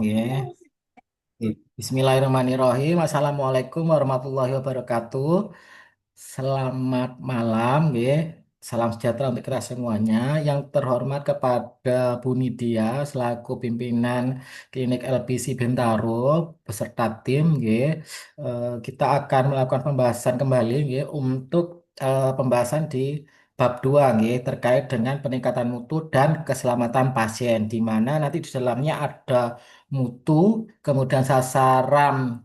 Ya. Bismillahirrahmanirrahim. Assalamualaikum warahmatullahi wabarakatuh. Selamat malam, ya. Salam sejahtera untuk kita semuanya. Yang terhormat kepada Bu Nidia selaku pimpinan Klinik LPC Bintaro beserta tim, ya. Kita akan melakukan pembahasan kembali, ya, untuk pembahasan di bab 2, ya, terkait dengan peningkatan mutu dan keselamatan pasien, di mana nanti di dalamnya ada mutu, kemudian sasaran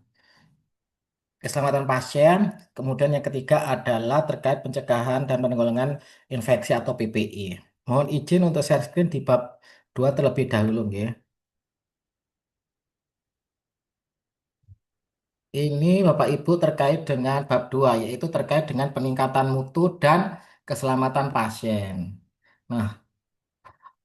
keselamatan pasien, kemudian yang ketiga adalah terkait pencegahan dan penanggulangan infeksi atau PPI. Mohon izin untuk share screen di bab 2 terlebih dahulu, ya. Ini Bapak Ibu terkait dengan bab 2, yaitu terkait dengan peningkatan mutu dan keselamatan pasien. Nah,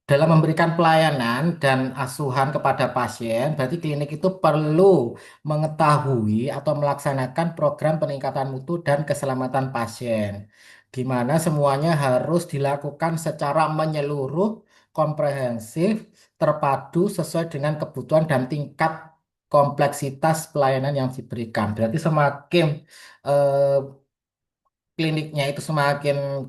dalam memberikan pelayanan dan asuhan kepada pasien, berarti klinik itu perlu mengetahui atau melaksanakan program peningkatan mutu dan keselamatan pasien, di mana semuanya harus dilakukan secara menyeluruh, komprehensif, terpadu sesuai dengan kebutuhan dan tingkat kompleksitas pelayanan yang diberikan. Berarti semakin eh, kliniknya itu semakin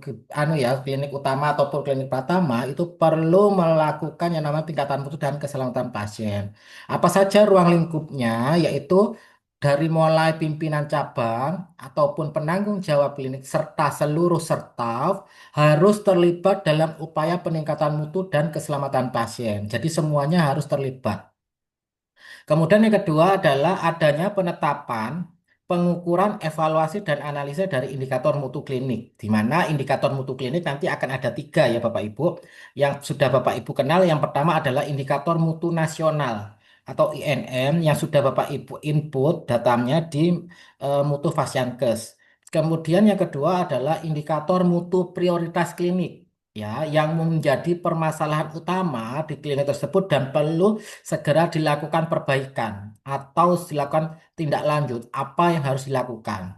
klinik utama ataupun klinik pratama itu perlu melakukan yang namanya tingkatan mutu dan keselamatan pasien. Apa saja ruang lingkupnya, yaitu dari mulai pimpinan cabang ataupun penanggung jawab klinik serta seluruh staf harus terlibat dalam upaya peningkatan mutu dan keselamatan pasien. Jadi semuanya harus terlibat. Kemudian yang kedua adalah adanya penetapan, pengukuran, evaluasi, dan analisa dari indikator mutu klinik. Di mana indikator mutu klinik nanti akan ada tiga, ya Bapak Ibu. Yang sudah Bapak Ibu kenal, yang pertama adalah indikator mutu nasional atau INM yang sudah Bapak Ibu input datanya di mutu Fasiankes. Kemudian yang kedua adalah indikator mutu prioritas klinik, ya, yang menjadi permasalahan utama di klinik tersebut dan perlu segera dilakukan perbaikan atau dilakukan tindak lanjut apa yang harus dilakukan.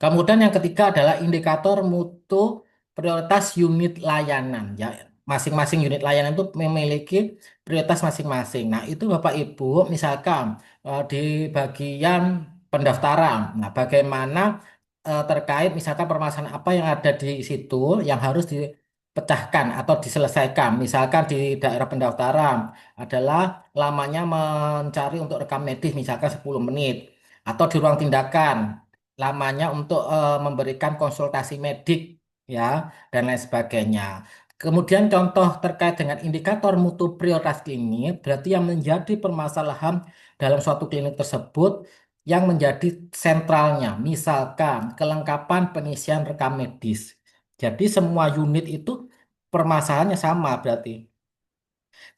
Kemudian yang ketiga adalah indikator mutu prioritas unit layanan, ya. Masing-masing unit layanan itu memiliki prioritas masing-masing. Nah, itu Bapak Ibu misalkan di bagian pendaftaran. Nah, bagaimana terkait misalkan permasalahan apa yang ada di situ yang harus dipecahkan atau diselesaikan. Misalkan di daerah pendaftaran adalah lamanya mencari untuk rekam medis misalkan 10 menit, atau di ruang tindakan lamanya untuk memberikan konsultasi medik, ya, dan lain sebagainya. Kemudian contoh terkait dengan indikator mutu prioritas klinik berarti yang menjadi permasalahan dalam suatu klinik tersebut yang menjadi sentralnya, misalkan kelengkapan pengisian rekam medis. Jadi semua unit itu permasalahannya sama berarti.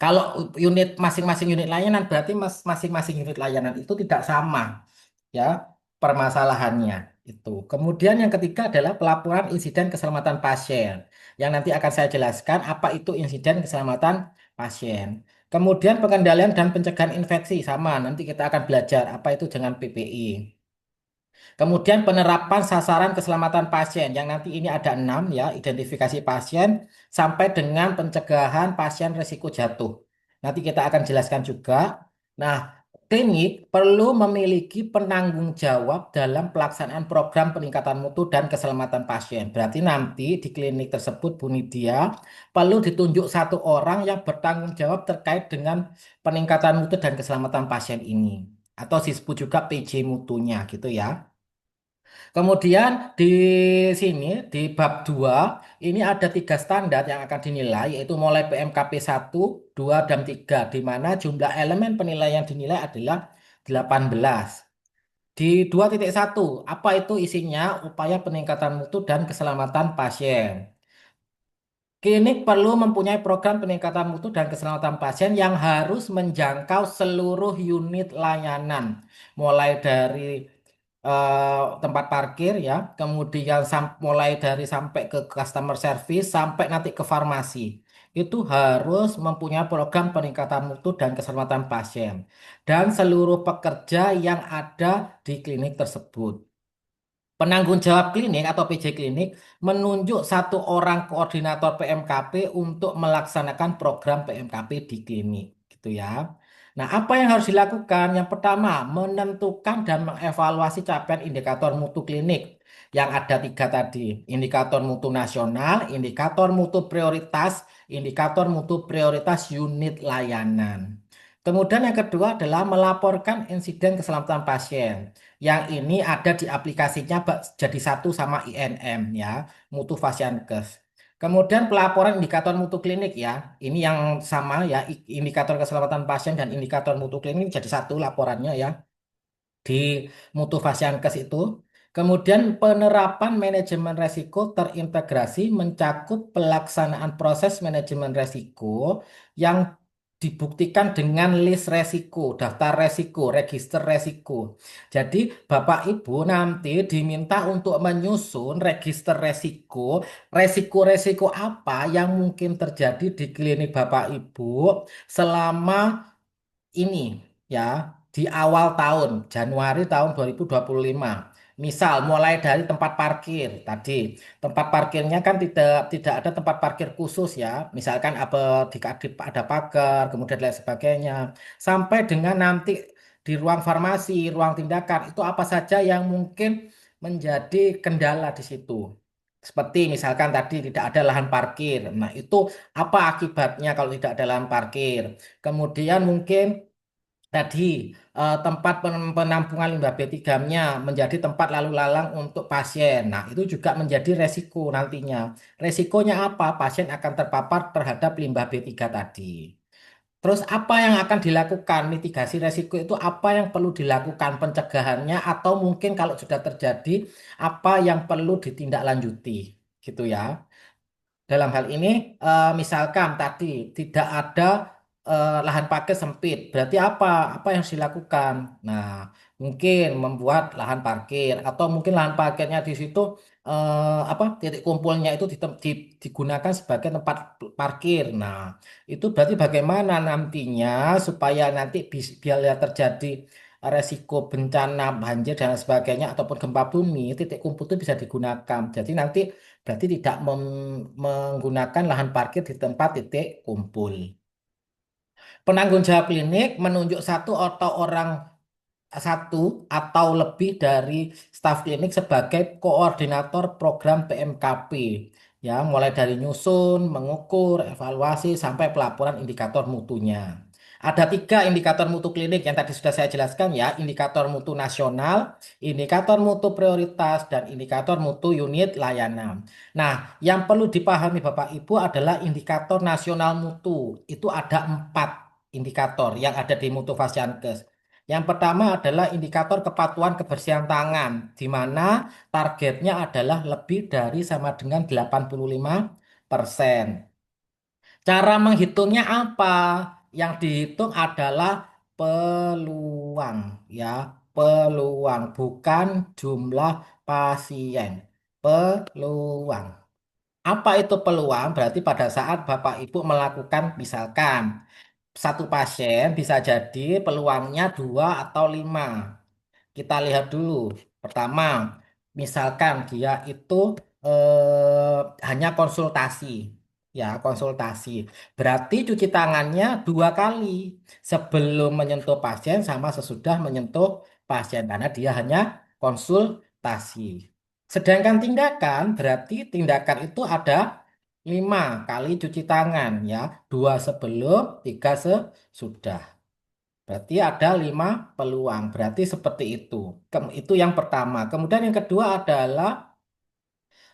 Kalau unit masing-masing unit layanan berarti masing-masing unit layanan itu tidak sama, ya, permasalahannya itu. Kemudian yang ketiga adalah pelaporan insiden keselamatan pasien yang nanti akan saya jelaskan apa itu insiden keselamatan pasien. Kemudian pengendalian dan pencegahan infeksi sama, nanti kita akan belajar apa itu dengan PPI. Kemudian penerapan sasaran keselamatan pasien yang nanti ini ada 6, ya, identifikasi pasien sampai dengan pencegahan pasien risiko jatuh. Nanti kita akan jelaskan juga. Nah, klinik perlu memiliki penanggung jawab dalam pelaksanaan program peningkatan mutu dan keselamatan pasien. Berarti nanti di klinik tersebut Bu Nidia perlu ditunjuk satu orang yang bertanggung jawab terkait dengan peningkatan mutu dan keselamatan pasien ini. Atau disebut juga PJ mutunya gitu, ya. Kemudian di sini di bab 2 ini ada tiga standar yang akan dinilai, yaitu mulai PMKP 1, 2, dan 3, di mana jumlah elemen penilaian dinilai adalah 18. Di 2.1 apa itu isinya? Upaya peningkatan mutu dan keselamatan pasien. Klinik perlu mempunyai program peningkatan mutu dan keselamatan pasien yang harus menjangkau seluruh unit layanan, mulai dari tempat parkir, ya, kemudian mulai dari sampai ke customer service sampai nanti ke farmasi. Itu harus mempunyai program peningkatan mutu dan keselamatan pasien dan seluruh pekerja yang ada di klinik tersebut. Penanggung jawab klinik atau PJ klinik menunjuk satu orang koordinator PMKP untuk melaksanakan program PMKP di klinik, gitu, ya. Nah, apa yang harus dilakukan? Yang pertama, menentukan dan mengevaluasi capaian indikator mutu klinik yang ada tiga tadi. Indikator mutu nasional, indikator mutu prioritas unit layanan. Kemudian yang kedua adalah melaporkan insiden keselamatan pasien. Yang ini ada di aplikasinya jadi satu sama INM ya, mutu Fasiankes. Kemudian pelaporan indikator mutu klinik ya. Ini yang sama ya, indikator keselamatan pasien dan indikator mutu klinik jadi satu laporannya ya di mutu Fasiankes itu. Kemudian penerapan manajemen resiko terintegrasi mencakup pelaksanaan proses manajemen resiko yang dibuktikan dengan list resiko, daftar resiko, register resiko. Jadi Bapak Ibu nanti diminta untuk menyusun register resiko, resiko-resiko apa yang mungkin terjadi di klinik Bapak Ibu selama ini ya di awal tahun Januari tahun 2025. Misal mulai dari tempat parkir tadi. Tempat parkirnya kan tidak ada tempat parkir khusus ya. Misalkan ada pagar, kemudian lain sebagainya. Sampai dengan nanti di ruang farmasi, ruang tindakan itu apa saja yang mungkin menjadi kendala di situ. Seperti misalkan tadi tidak ada lahan parkir. Nah, itu apa akibatnya kalau tidak ada lahan parkir? Kemudian mungkin tadi tempat penampungan limbah B3-nya menjadi tempat lalu lalang untuk pasien. Nah, itu juga menjadi resiko nantinya. Resikonya apa? Pasien akan terpapar terhadap limbah B3 tadi. Terus apa yang akan dilakukan? Mitigasi resiko itu apa yang perlu dilakukan pencegahannya atau mungkin kalau sudah terjadi apa yang perlu ditindaklanjuti gitu ya. Dalam hal ini, misalkan tadi tidak ada lahan parkir sempit, berarti apa? Apa yang harus dilakukan? Nah, mungkin membuat lahan parkir atau mungkin lahan parkirnya di situ apa titik kumpulnya itu digunakan sebagai tempat parkir. Nah, itu berarti bagaimana nantinya supaya nanti bila terjadi resiko bencana banjir dan sebagainya ataupun gempa bumi, titik kumpul itu bisa digunakan. Jadi nanti berarti tidak menggunakan lahan parkir di tempat titik kumpul. Penanggung jawab klinik menunjuk satu atau lebih dari staf klinik sebagai koordinator program PMKP. Ya, mulai dari nyusun, mengukur, evaluasi, sampai pelaporan indikator mutunya. Ada tiga indikator mutu klinik yang tadi sudah saya jelaskan ya, indikator mutu nasional, indikator mutu prioritas, dan indikator mutu unit layanan. Nah, yang perlu dipahami Bapak Ibu adalah indikator nasional mutu. Itu ada empat indikator yang ada di mutu Fasiankes. Yang pertama adalah indikator kepatuhan kebersihan tangan, di mana targetnya adalah lebih dari sama dengan 85%. Cara menghitungnya apa? Yang dihitung adalah peluang, ya, peluang, bukan jumlah pasien. Peluang. Apa itu peluang? Berarti pada saat Bapak Ibu melakukan misalkan satu pasien bisa jadi peluangnya dua atau lima. Kita lihat dulu. Pertama, misalkan dia itu hanya konsultasi. Ya, konsultasi. Berarti cuci tangannya dua kali. Sebelum menyentuh pasien sama sesudah menyentuh pasien. Karena dia hanya konsultasi. Sedangkan tindakan, berarti tindakan itu ada lima kali cuci tangan. Ya, dua sebelum, tiga sesudah. Berarti ada lima peluang. Berarti seperti itu. Itu yang pertama. Kemudian yang kedua adalah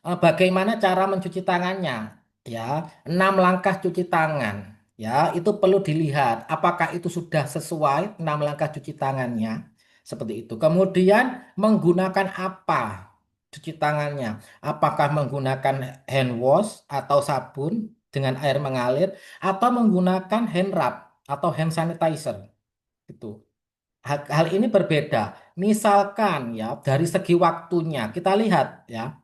bagaimana cara mencuci tangannya. Ya, 6 langkah cuci tangan. Ya, itu perlu dilihat. Apakah itu sudah sesuai 6 langkah cuci tangannya. Seperti itu. Kemudian menggunakan apa cuci tangannya. Apakah menggunakan hand wash atau sabun dengan air mengalir. Atau menggunakan hand rub atau hand sanitizer. Itu. Hal ini berbeda. Misalkan ya dari segi waktunya kita lihat ya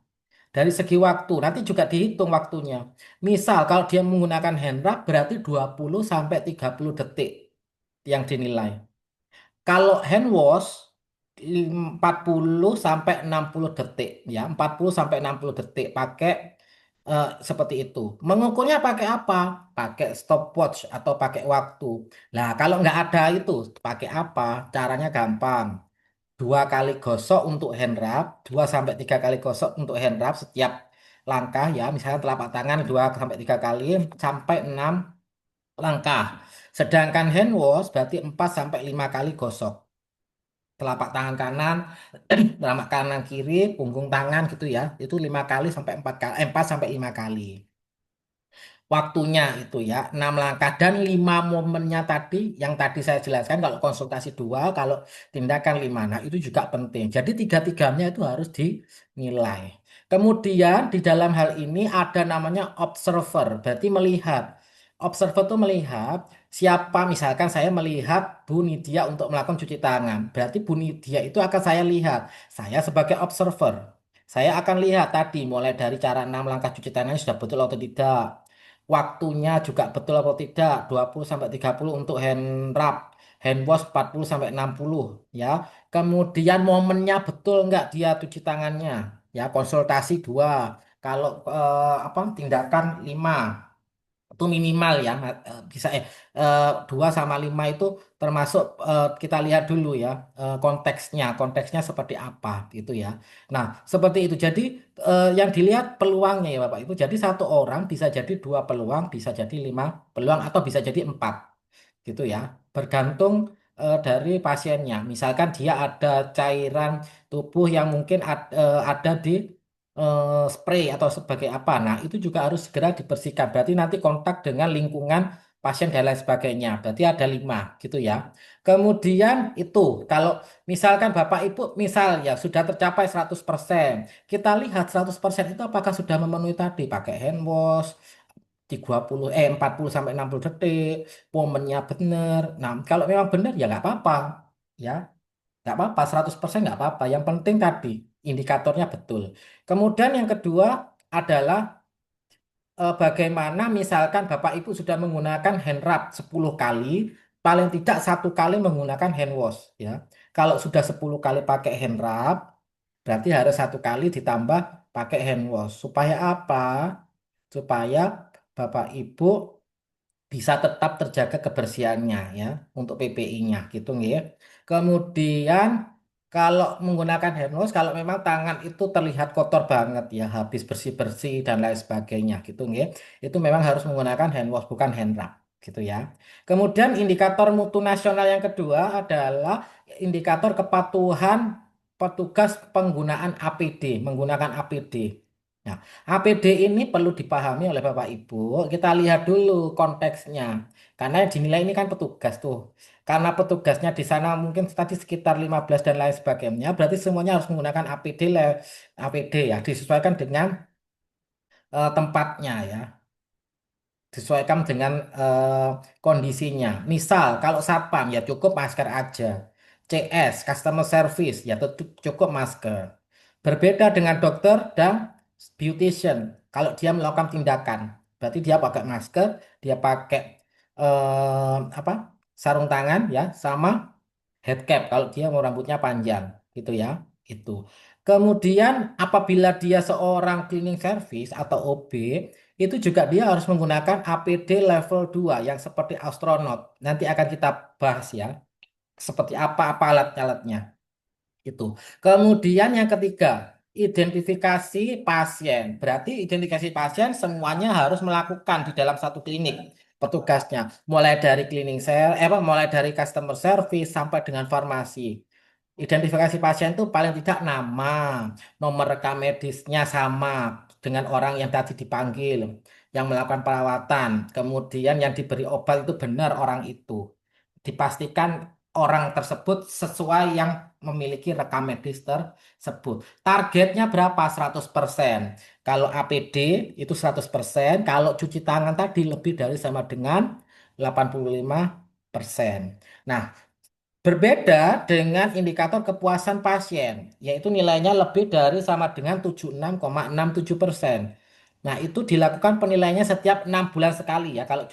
dari segi waktu nanti juga dihitung waktunya. Misal kalau dia menggunakan hand rub berarti 20 sampai 30 detik yang dinilai. Kalau hand wash 40 sampai 60 detik ya 40 sampai 60 detik pakai Seperti itu. Mengukurnya pakai apa? Pakai stopwatch atau pakai waktu. Nah, kalau nggak ada itu, pakai apa? Caranya gampang. 2 kali gosok untuk hand rub, 2 sampai 3 kali gosok untuk hand rub setiap langkah ya. Misalnya telapak tangan 2 sampai 3 kali sampai 6 langkah. Sedangkan hand wash berarti 4 sampai 5 kali gosok. Telapak tangan kanan, telapak kanan kiri, punggung tangan gitu ya. Itu 5 kali sampai 4 kali, 4 sampai 5 kali. Waktunya itu ya 6 langkah dan 5 momennya tadi yang tadi saya jelaskan, kalau konsultasi dua, kalau tindakan lima. Nah, itu juga penting. Jadi tiga-tiganya itu harus dinilai. Kemudian di dalam hal ini ada namanya observer, berarti melihat. Observer itu melihat siapa, misalkan saya melihat Bu Nidia untuk melakukan cuci tangan, berarti Bu Nidia itu akan saya lihat. Saya sebagai observer, saya akan lihat tadi mulai dari cara 6 langkah cuci tangannya sudah betul atau tidak. Waktunya juga betul atau tidak, 20 sampai 30 untuk hand rub, hand wash 40 sampai 60 ya. Kemudian momennya betul nggak dia cuci tangannya. Ya, konsultasi dua. Kalau tindakan lima itu minimal ya, bisa 2 sama 5 itu termasuk, kita lihat dulu ya, konteksnya seperti apa gitu ya. Nah, seperti itu. Jadi yang dilihat peluangnya ya Bapak Ibu. Jadi satu orang bisa jadi 2 peluang, bisa jadi 5 peluang, atau bisa jadi 4 gitu ya. Bergantung dari pasiennya. Misalkan dia ada cairan tubuh yang mungkin ada di spray atau sebagai apa. Nah, itu juga harus segera dibersihkan. Berarti nanti kontak dengan lingkungan pasien dan lain sebagainya. Berarti ada 5 gitu ya. Kemudian itu kalau misalkan Bapak Ibu misal ya sudah tercapai 100%, kita lihat 100% itu apakah sudah memenuhi tadi pakai hand wash 40 sampai 60 detik, momennya benar. Nah, kalau memang benar ya nggak apa-apa. Ya, nggak apa-apa, 100% nggak apa-apa. Yang penting tadi indikatornya betul. Kemudian yang kedua adalah bagaimana misalkan Bapak Ibu sudah menggunakan hand rub 10 kali, paling tidak 1 kali menggunakan hand wash ya. Kalau sudah 10 kali pakai hand rub, berarti harus 1 kali ditambah pakai hand wash. Supaya apa? Supaya Bapak Ibu bisa tetap terjaga kebersihannya ya, untuk PPI-nya gitu ya. Kemudian kalau menggunakan hand wash, kalau memang tangan itu terlihat kotor banget ya, habis bersih-bersih dan lain sebagainya gitu ya, itu memang harus menggunakan hand wash bukan hand rub gitu ya. Kemudian indikator mutu nasional yang kedua adalah indikator kepatuhan petugas penggunaan APD, menggunakan APD. Nah, APD ini perlu dipahami oleh Bapak Ibu. Kita lihat dulu konteksnya. Karena yang dinilai ini kan petugas tuh. Karena petugasnya di sana mungkin tadi sekitar 15 dan lain sebagainya. Berarti semuanya harus menggunakan APD, APD ya. Disesuaikan dengan tempatnya ya. Disesuaikan dengan kondisinya. Misal kalau satpam ya cukup masker aja. CS, customer service ya tetap cukup masker. Berbeda dengan dokter dan beautician. Kalau dia melakukan tindakan, berarti dia pakai masker, dia pakai apa? Sarung tangan ya, sama head cap kalau dia mau rambutnya panjang gitu ya. Itu. Kemudian apabila dia seorang cleaning service atau OB, itu juga dia harus menggunakan APD level 2 yang seperti astronot. Nanti akan kita bahas ya, seperti apa alat-alatnya. Itu. Kemudian yang ketiga, identifikasi pasien. Berarti identifikasi pasien semuanya harus melakukan di dalam satu klinik petugasnya. Mulai dari cleaning mulai dari customer service sampai dengan farmasi. Identifikasi pasien itu paling tidak nama, nomor rekam medisnya sama dengan orang yang tadi dipanggil, yang melakukan perawatan, kemudian yang diberi obat itu benar orang itu. Dipastikan orang tersebut sesuai yang memiliki rekam medis tersebut. Targetnya berapa? 100%. Kalau APD itu 100%, kalau cuci tangan tadi lebih dari sama dengan 85%. Nah, berbeda dengan indikator kepuasan pasien, yaitu nilainya lebih dari sama dengan 76,67%. Nah, itu dilakukan penilaiannya setiap 6 bulan sekali ya, kalau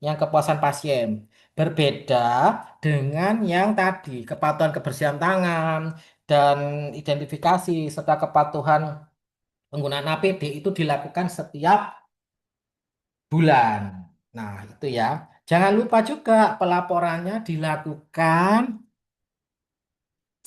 yang kepuasan pasien. Berbeda dengan yang tadi, kepatuhan kebersihan tangan dan identifikasi serta kepatuhan Penggunaan APD itu dilakukan setiap bulan. Nah, itu ya. Jangan lupa juga pelaporannya dilakukan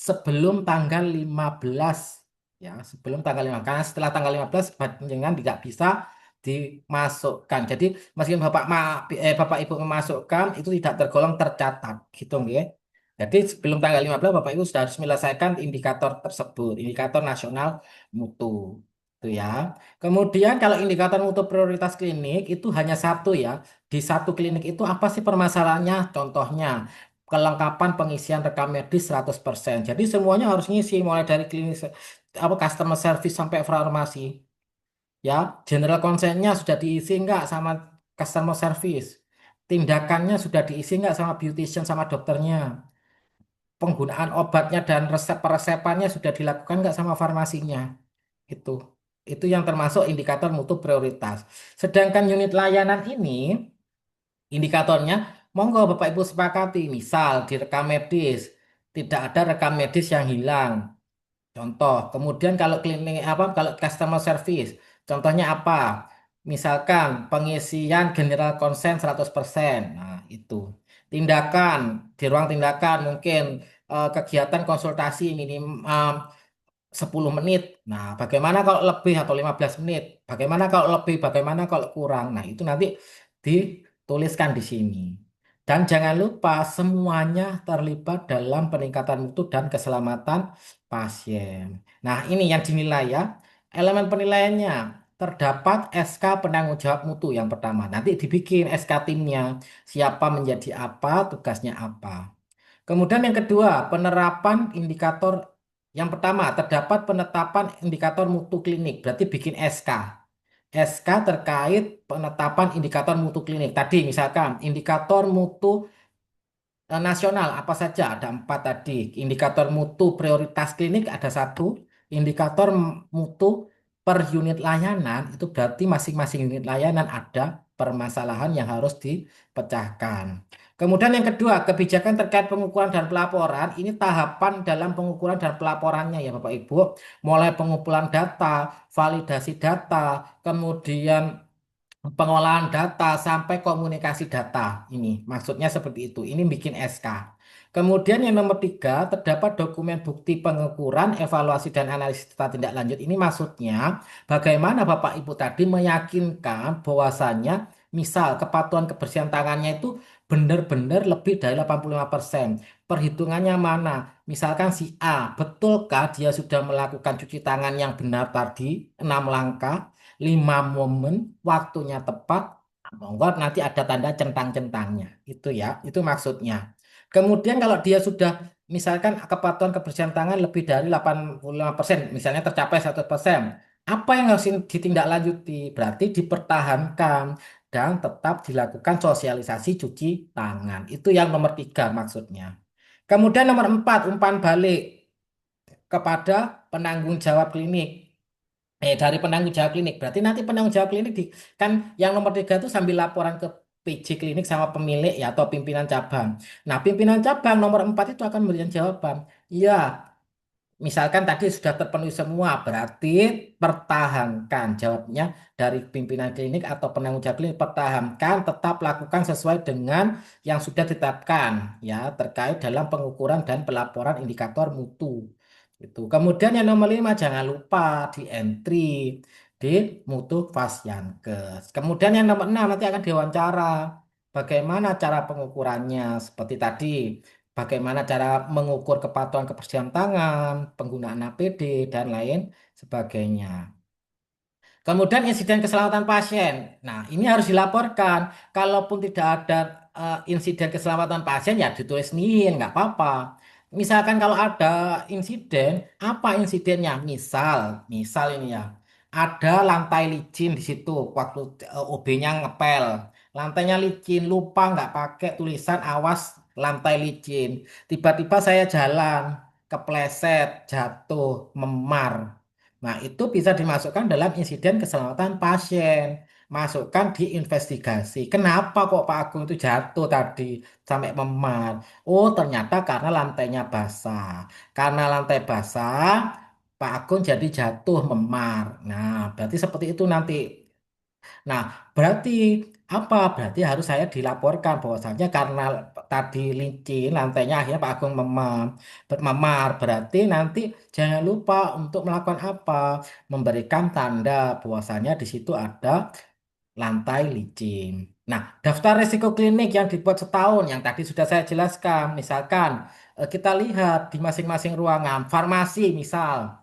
sebelum tanggal 15 ya, sebelum tanggal 15 karena setelah tanggal 15 panjenengan tidak bisa dimasukkan. Jadi meskipun Bapak Ibu memasukkan itu tidak tergolong tercatat gitu nggih. Jadi sebelum tanggal 15 Bapak Ibu sudah harus menyelesaikan indikator tersebut, indikator nasional mutu. Itu ya. Kemudian kalau indikator mutu prioritas klinik itu hanya satu ya. Di satu klinik itu apa sih permasalahannya? Contohnya kelengkapan pengisian rekam medis 100%. Jadi semuanya harus ngisi mulai dari klinis apa customer service sampai farmasi. Ya, general consent-nya sudah diisi nggak sama customer service? Tindakannya sudah diisi nggak sama beautician sama dokternya? Penggunaan obatnya dan resep peresepannya sudah dilakukan nggak sama farmasinya? Itu. Itu yang termasuk indikator mutu prioritas. Sedangkan unit layanan ini indikatornya, monggo Bapak Ibu sepakati, misal di rekam medis, tidak ada rekam medis yang hilang. Contoh, kemudian kalau klinik apa, kalau customer service, contohnya apa? Misalkan pengisian general consent 100%. Nah, itu. Tindakan, di ruang tindakan mungkin kegiatan konsultasi minim 10 menit. Nah, bagaimana kalau lebih atau 15 menit? Bagaimana kalau lebih? Bagaimana kalau kurang? Nah, itu nanti dituliskan di sini. Dan jangan lupa semuanya terlibat dalam peningkatan mutu dan keselamatan pasien. Nah, ini yang dinilai ya. Elemen penilaiannya terdapat SK penanggung jawab mutu yang pertama. Nanti dibikin SK timnya. Siapa menjadi apa, tugasnya apa. Kemudian yang kedua, penerapan indikator yang pertama, terdapat penetapan indikator mutu klinik, berarti bikin SK. SK terkait penetapan indikator mutu klinik. Tadi misalkan indikator mutu nasional apa saja? Ada empat tadi. Indikator mutu prioritas klinik ada satu. Indikator mutu per unit layanan itu berarti masing-masing unit layanan ada permasalahan yang harus dipecahkan. Kemudian yang kedua, kebijakan terkait pengukuran dan pelaporan. Ini tahapan dalam pengukuran dan pelaporannya ya Bapak Ibu. Mulai pengumpulan data, validasi data, kemudian pengolahan data sampai komunikasi data. Ini maksudnya seperti itu. Ini bikin SK. Kemudian yang nomor tiga, terdapat dokumen bukti pengukuran, evaluasi dan analisis data tindak lanjut. Ini maksudnya bagaimana Bapak Ibu tadi meyakinkan bahwasannya misal kepatuhan kebersihan tangannya itu benar-benar lebih dari 85%. Perhitungannya mana? Misalkan si A, betulkah dia sudah melakukan cuci tangan yang benar tadi, 6 langkah? 5 momen waktunya tepat, monggo nanti ada tanda centang-centangnya. Itu ya, itu maksudnya. Kemudian kalau dia sudah misalkan kepatuhan kebersihan tangan lebih dari 85%, misalnya tercapai 100%, apa yang harus ditindaklanjuti? Berarti dipertahankan dan tetap dilakukan sosialisasi cuci tangan. Itu yang nomor tiga maksudnya. Kemudian nomor empat, umpan balik kepada penanggung jawab klinik dari penanggung jawab klinik. Berarti nanti penanggung jawab klinik kan yang nomor tiga itu sambil laporan ke PJ klinik sama pemilik ya atau pimpinan cabang. Nah, pimpinan cabang nomor 4 itu akan memberikan jawaban. Iya, misalkan tadi sudah terpenuhi semua, berarti pertahankan jawabnya dari pimpinan klinik atau penanggung jawab klinik pertahankan tetap lakukan sesuai dengan yang sudah ditetapkan ya terkait dalam pengukuran dan pelaporan indikator mutu. Itu. Kemudian yang nomor 5 jangan lupa di entry di mutu Fasyankes. Kemudian yang nomor 6 nanti akan diwawancara. Bagaimana cara pengukurannya? Seperti tadi, bagaimana cara mengukur kepatuhan kebersihan tangan, penggunaan APD, dan lain sebagainya. Kemudian insiden keselamatan pasien. Nah, ini harus dilaporkan. Kalaupun tidak ada insiden keselamatan pasien, ya ditulis nihil, nggak apa-apa. Misalkan kalau ada insiden, apa insidennya? Misal ini ya, ada lantai licin di situ waktu OB-nya ngepel. Lantainya licin, lupa nggak pakai tulisan awas lantai licin. Tiba-tiba saya jalan, kepleset, jatuh, memar. Nah, itu bisa dimasukkan dalam insiden keselamatan pasien. Masukkan di investigasi. Kenapa kok Pak Agung itu jatuh tadi sampai memar? Oh, ternyata karena lantainya basah. Karena lantai basah, Pak Agung jadi jatuh memar. Nah, berarti seperti itu nanti. Nah, berarti apa? Berarti harus saya dilaporkan bahwasanya karena tadi licin lantainya akhirnya Pak Agung memar. Berarti nanti jangan lupa untuk melakukan apa? Memberikan tanda bahwasanya di situ ada lantai licin. Nah, daftar risiko klinik yang dibuat setahun yang tadi sudah saya jelaskan. Misalkan kita lihat di masing-masing ruangan, farmasi misal.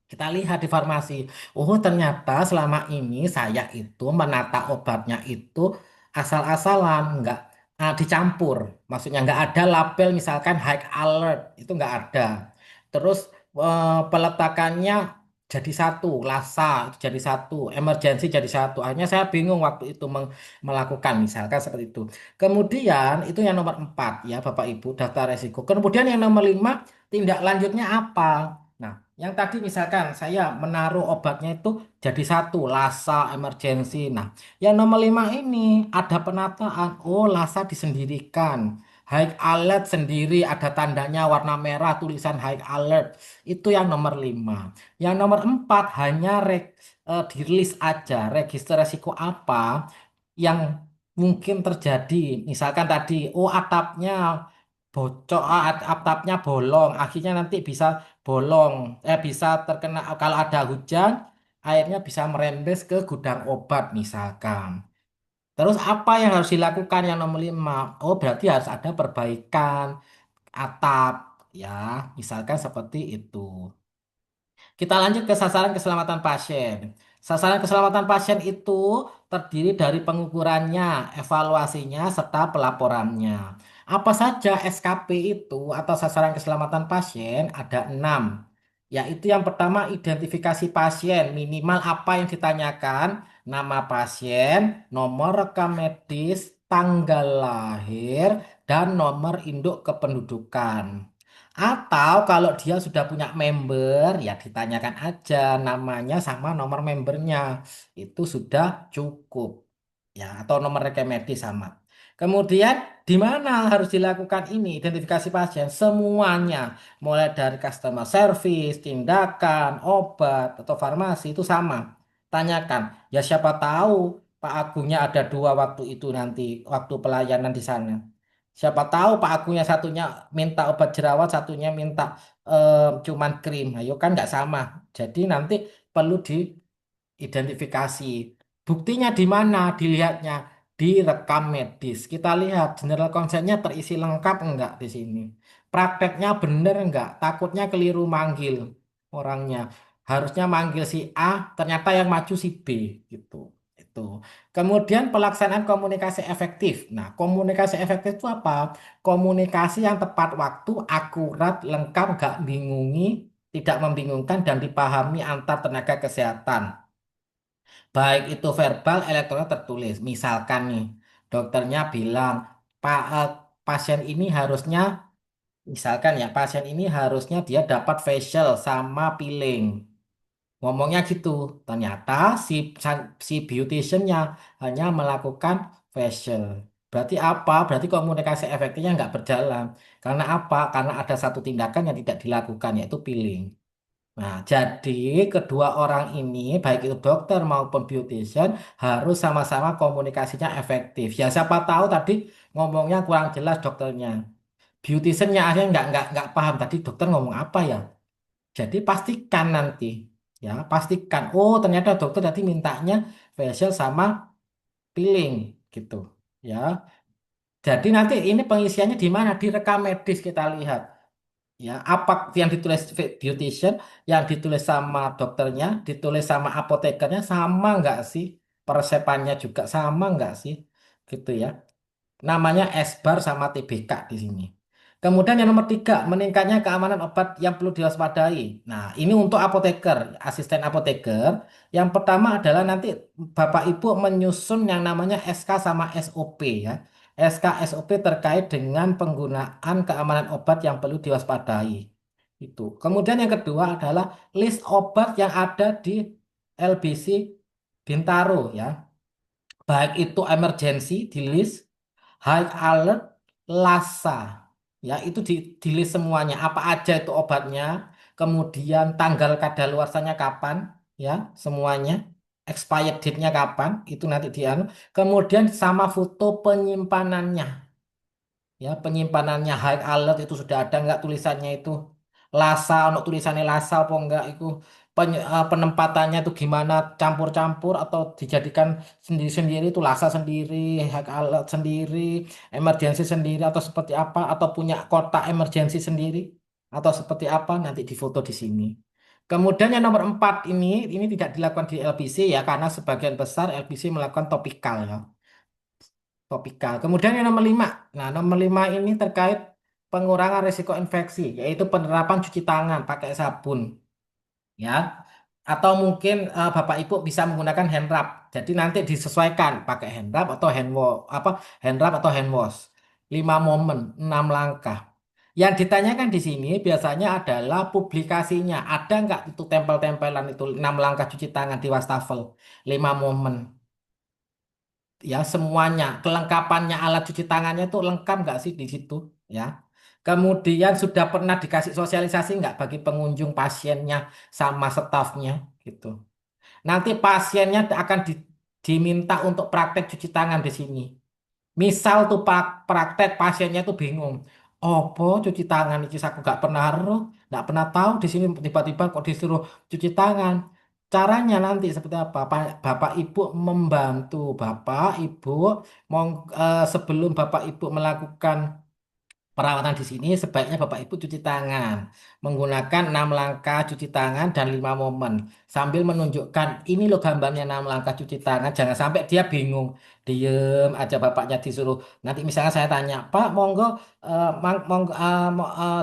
Kita lihat di farmasi, oh ternyata selama ini saya itu menata obatnya itu asal-asalan, nggak dicampur. Maksudnya nggak ada label misalkan high alert, itu nggak ada. Terus peletakannya jadi satu, LASA itu jadi satu, emergency jadi satu. Akhirnya saya bingung waktu itu melakukan misalkan seperti itu. Kemudian itu yang nomor 4 ya Bapak Ibu daftar resiko. Kemudian yang nomor 5 tindak lanjutnya apa? Nah, yang tadi misalkan saya menaruh obatnya itu jadi satu, LASA, emergency. Nah, yang nomor 5 ini ada penataan. Oh, LASA disendirikan. High alert sendiri ada tandanya warna merah tulisan high alert. Itu yang nomor 5. Yang nomor 4 hanya dirilis aja register resiko apa yang mungkin terjadi. Misalkan tadi, oh atapnya bocor, atapnya bolong, akhirnya nanti bisa bolong, bisa terkena kalau ada hujan, airnya bisa merembes ke gudang obat misalkan. Terus apa yang harus dilakukan yang nomor 5? Oh, berarti harus ada perbaikan atap, ya, misalkan seperti itu. Kita lanjut ke sasaran keselamatan pasien. Sasaran keselamatan pasien itu terdiri dari pengukurannya, evaluasinya, serta pelaporannya. Apa saja SKP itu atau sasaran keselamatan pasien? Ada 6. Yaitu yang pertama identifikasi pasien, minimal apa yang ditanyakan, nama pasien, nomor rekam medis, tanggal lahir, dan nomor induk kependudukan. Atau kalau dia sudah punya member, ya ditanyakan aja namanya sama nomor membernya. Itu sudah cukup. Ya, atau nomor rekomendasi sama. Kemudian di mana harus dilakukan ini identifikasi pasien? Semuanya, mulai dari customer service, tindakan, obat atau farmasi itu sama. Tanyakan. Ya siapa tahu Pak Agungnya ada 2 waktu itu nanti waktu pelayanan di sana. Siapa tahu Pak Agungnya satunya minta obat jerawat, satunya minta cuman krim. Ayo kan nggak sama. Jadi nanti perlu diidentifikasi. Buktinya di mana? Dilihatnya di rekam medis. Kita lihat general consentnya terisi lengkap enggak di sini. Prakteknya bener enggak? Takutnya keliru manggil orangnya. Harusnya manggil si A, ternyata yang maju si B gitu. Itu. Kemudian pelaksanaan komunikasi efektif. Nah, komunikasi efektif itu apa? Komunikasi yang tepat waktu, akurat, lengkap, gak bingungi, tidak membingungkan dan dipahami antar tenaga kesehatan. Baik itu verbal, elektronik, tertulis. Misalkan nih, dokternya bilang, Pak, pasien ini harusnya, misalkan ya, pasien ini harusnya dia dapat facial sama peeling. Ngomongnya gitu. Ternyata si beauticiannya hanya melakukan facial. Berarti apa? Berarti komunikasi efektifnya nggak berjalan. Karena apa? Karena ada satu tindakan yang tidak dilakukan, yaitu peeling. Nah, jadi kedua orang ini, baik itu dokter maupun beautician, harus sama-sama komunikasinya efektif. Ya, siapa tahu tadi ngomongnya kurang jelas dokternya. Beauticiannya akhirnya nggak paham tadi dokter ngomong apa ya. Jadi pastikan nanti, ya pastikan. Oh, ternyata dokter tadi mintanya facial sama peeling, gitu. Ya, jadi nanti ini pengisiannya di mana? Di rekam medis kita lihat. Ya, apa yang ditulis beautician, yang ditulis sama dokternya, ditulis sama apotekernya sama nggak sih? Persepannya juga sama nggak sih? Gitu ya. Namanya SBAR sama TBK di sini. Kemudian yang nomor 3, meningkatnya keamanan obat yang perlu diwaspadai. Nah, ini untuk apoteker, asisten apoteker. Yang pertama adalah nanti Bapak Ibu menyusun yang namanya SK sama SOP ya. SK SOP terkait dengan penggunaan keamanan obat yang perlu diwaspadai. Itu. Kemudian yang kedua adalah list obat yang ada di LBC Bintaro ya. Baik itu emergency di list, high alert, LASA. Ya, itu di list semuanya. Apa aja itu obatnya. kemudian tanggal kadaluarsanya kapan, ya, semuanya, expired date-nya kapan, itu nanti dianu, kemudian sama foto penyimpanannya. Ya, penyimpanannya high alert itu sudah ada nggak tulisannya itu? Lasa, untuk tulisannya Lasa apa enggak itu? Penempatannya itu gimana? Campur-campur atau dijadikan sendiri-sendiri itu Lasa sendiri, high alert sendiri, emergency sendiri atau seperti apa? Atau punya kotak emergency sendiri? Atau seperti apa? Nanti difoto di sini. Kemudian yang nomor 4 ini tidak dilakukan di LPC ya, karena sebagian besar LPC melakukan topikal ya, topikal. Kemudian yang nomor 5. Nah, nomor 5 ini terkait pengurangan risiko infeksi, yaitu penerapan cuci tangan pakai sabun, ya. Atau mungkin Bapak Ibu bisa menggunakan hand rub. Jadi nanti disesuaikan pakai hand rub atau hand wash, hand rub atau hand wash. 5 momen, 6 langkah. Yang ditanyakan di sini biasanya adalah publikasinya. Ada nggak itu tempel-tempelan itu 6 langkah cuci tangan di wastafel, 5 momen. Ya, semuanya kelengkapannya alat cuci tangannya itu lengkap nggak sih di situ, ya. Kemudian sudah pernah dikasih sosialisasi nggak bagi pengunjung pasiennya sama stafnya gitu. Nanti pasiennya akan diminta untuk praktek cuci tangan di sini. Misal tuh praktek pasiennya tuh bingung. Opo cuci tangan iki aku gak pernah ero, gak pernah tahu di sini tiba-tiba kok disuruh cuci tangan. Caranya nanti seperti apa? Bapak Ibu membantu Bapak Ibu sebelum Bapak Ibu melakukan perawatan di sini sebaiknya Bapak Ibu cuci tangan menggunakan 6 langkah cuci tangan dan 5 momen sambil menunjukkan ini loh gambarnya 6 langkah cuci tangan, jangan sampai dia bingung, diem aja bapaknya disuruh. Nanti misalnya saya tanya Pak monggo monggo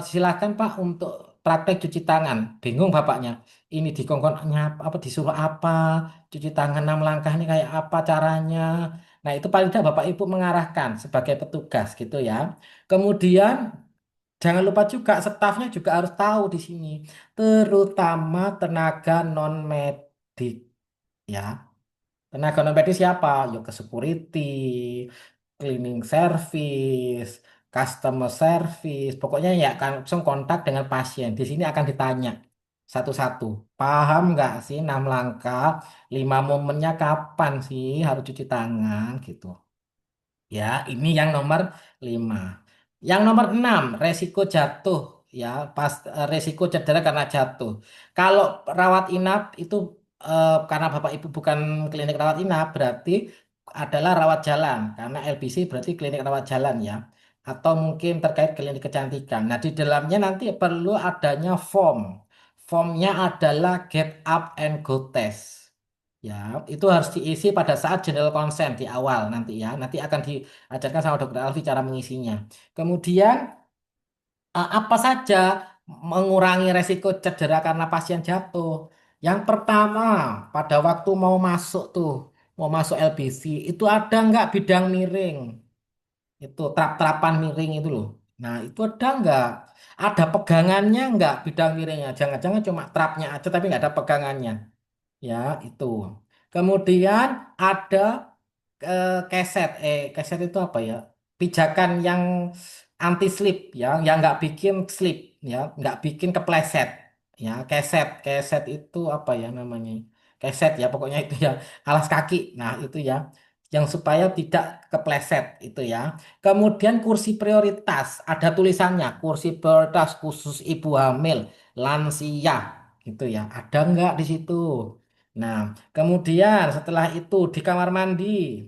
silakan Pak untuk praktek cuci tangan, bingung bapaknya, ini dikongkonnya apa, disuruh apa, cuci tangan 6 langkah ini kayak apa caranya. Nah itu paling tidak Bapak Ibu mengarahkan sebagai petugas gitu ya. Kemudian jangan lupa juga stafnya juga harus tahu di sini, terutama tenaga non medik ya. Tenaga non medik siapa? Yoga security, cleaning service, customer service. Pokoknya ya kan langsung kontak dengan pasien. Di sini akan ditanya satu-satu. Paham nggak sih 6 langkah, 5 momennya kapan sih harus cuci tangan gitu. Ya, ini yang nomor 5. Yang nomor 6, resiko jatuh. Ya, resiko cedera karena jatuh. Kalau rawat inap itu karena Bapak Ibu bukan klinik rawat inap, berarti adalah rawat jalan. Karena LBC berarti klinik rawat jalan ya. Atau mungkin terkait klinik kecantikan. Nah, di dalamnya nanti perlu adanya form. Formnya adalah get up and go test. Ya, itu harus diisi pada saat general consent di awal nanti ya. Nanti akan diajarkan sama dokter Alfi cara mengisinya. Kemudian apa saja mengurangi resiko cedera karena pasien jatuh. Yang pertama, pada waktu mau masuk LBC, itu ada nggak bidang miring? Itu trap-trapan miring itu loh. Nah, itu ada nggak? Ada pegangannya nggak bidang miringnya? Jangan-jangan cuma trapnya aja tapi nggak ada pegangannya. Ya, itu. Kemudian ada keset itu apa ya? Pijakan yang anti slip ya, yang nggak bikin slip ya, nggak bikin kepleset. Ya, keset itu apa ya namanya? Keset ya, pokoknya itu ya, alas kaki. Nah, itu ya, yang supaya tidak kepleset itu ya. Kemudian kursi prioritas, ada tulisannya, kursi prioritas khusus ibu hamil, lansia, gitu ya. Ada nggak di situ? Nah, kemudian setelah itu di kamar mandi.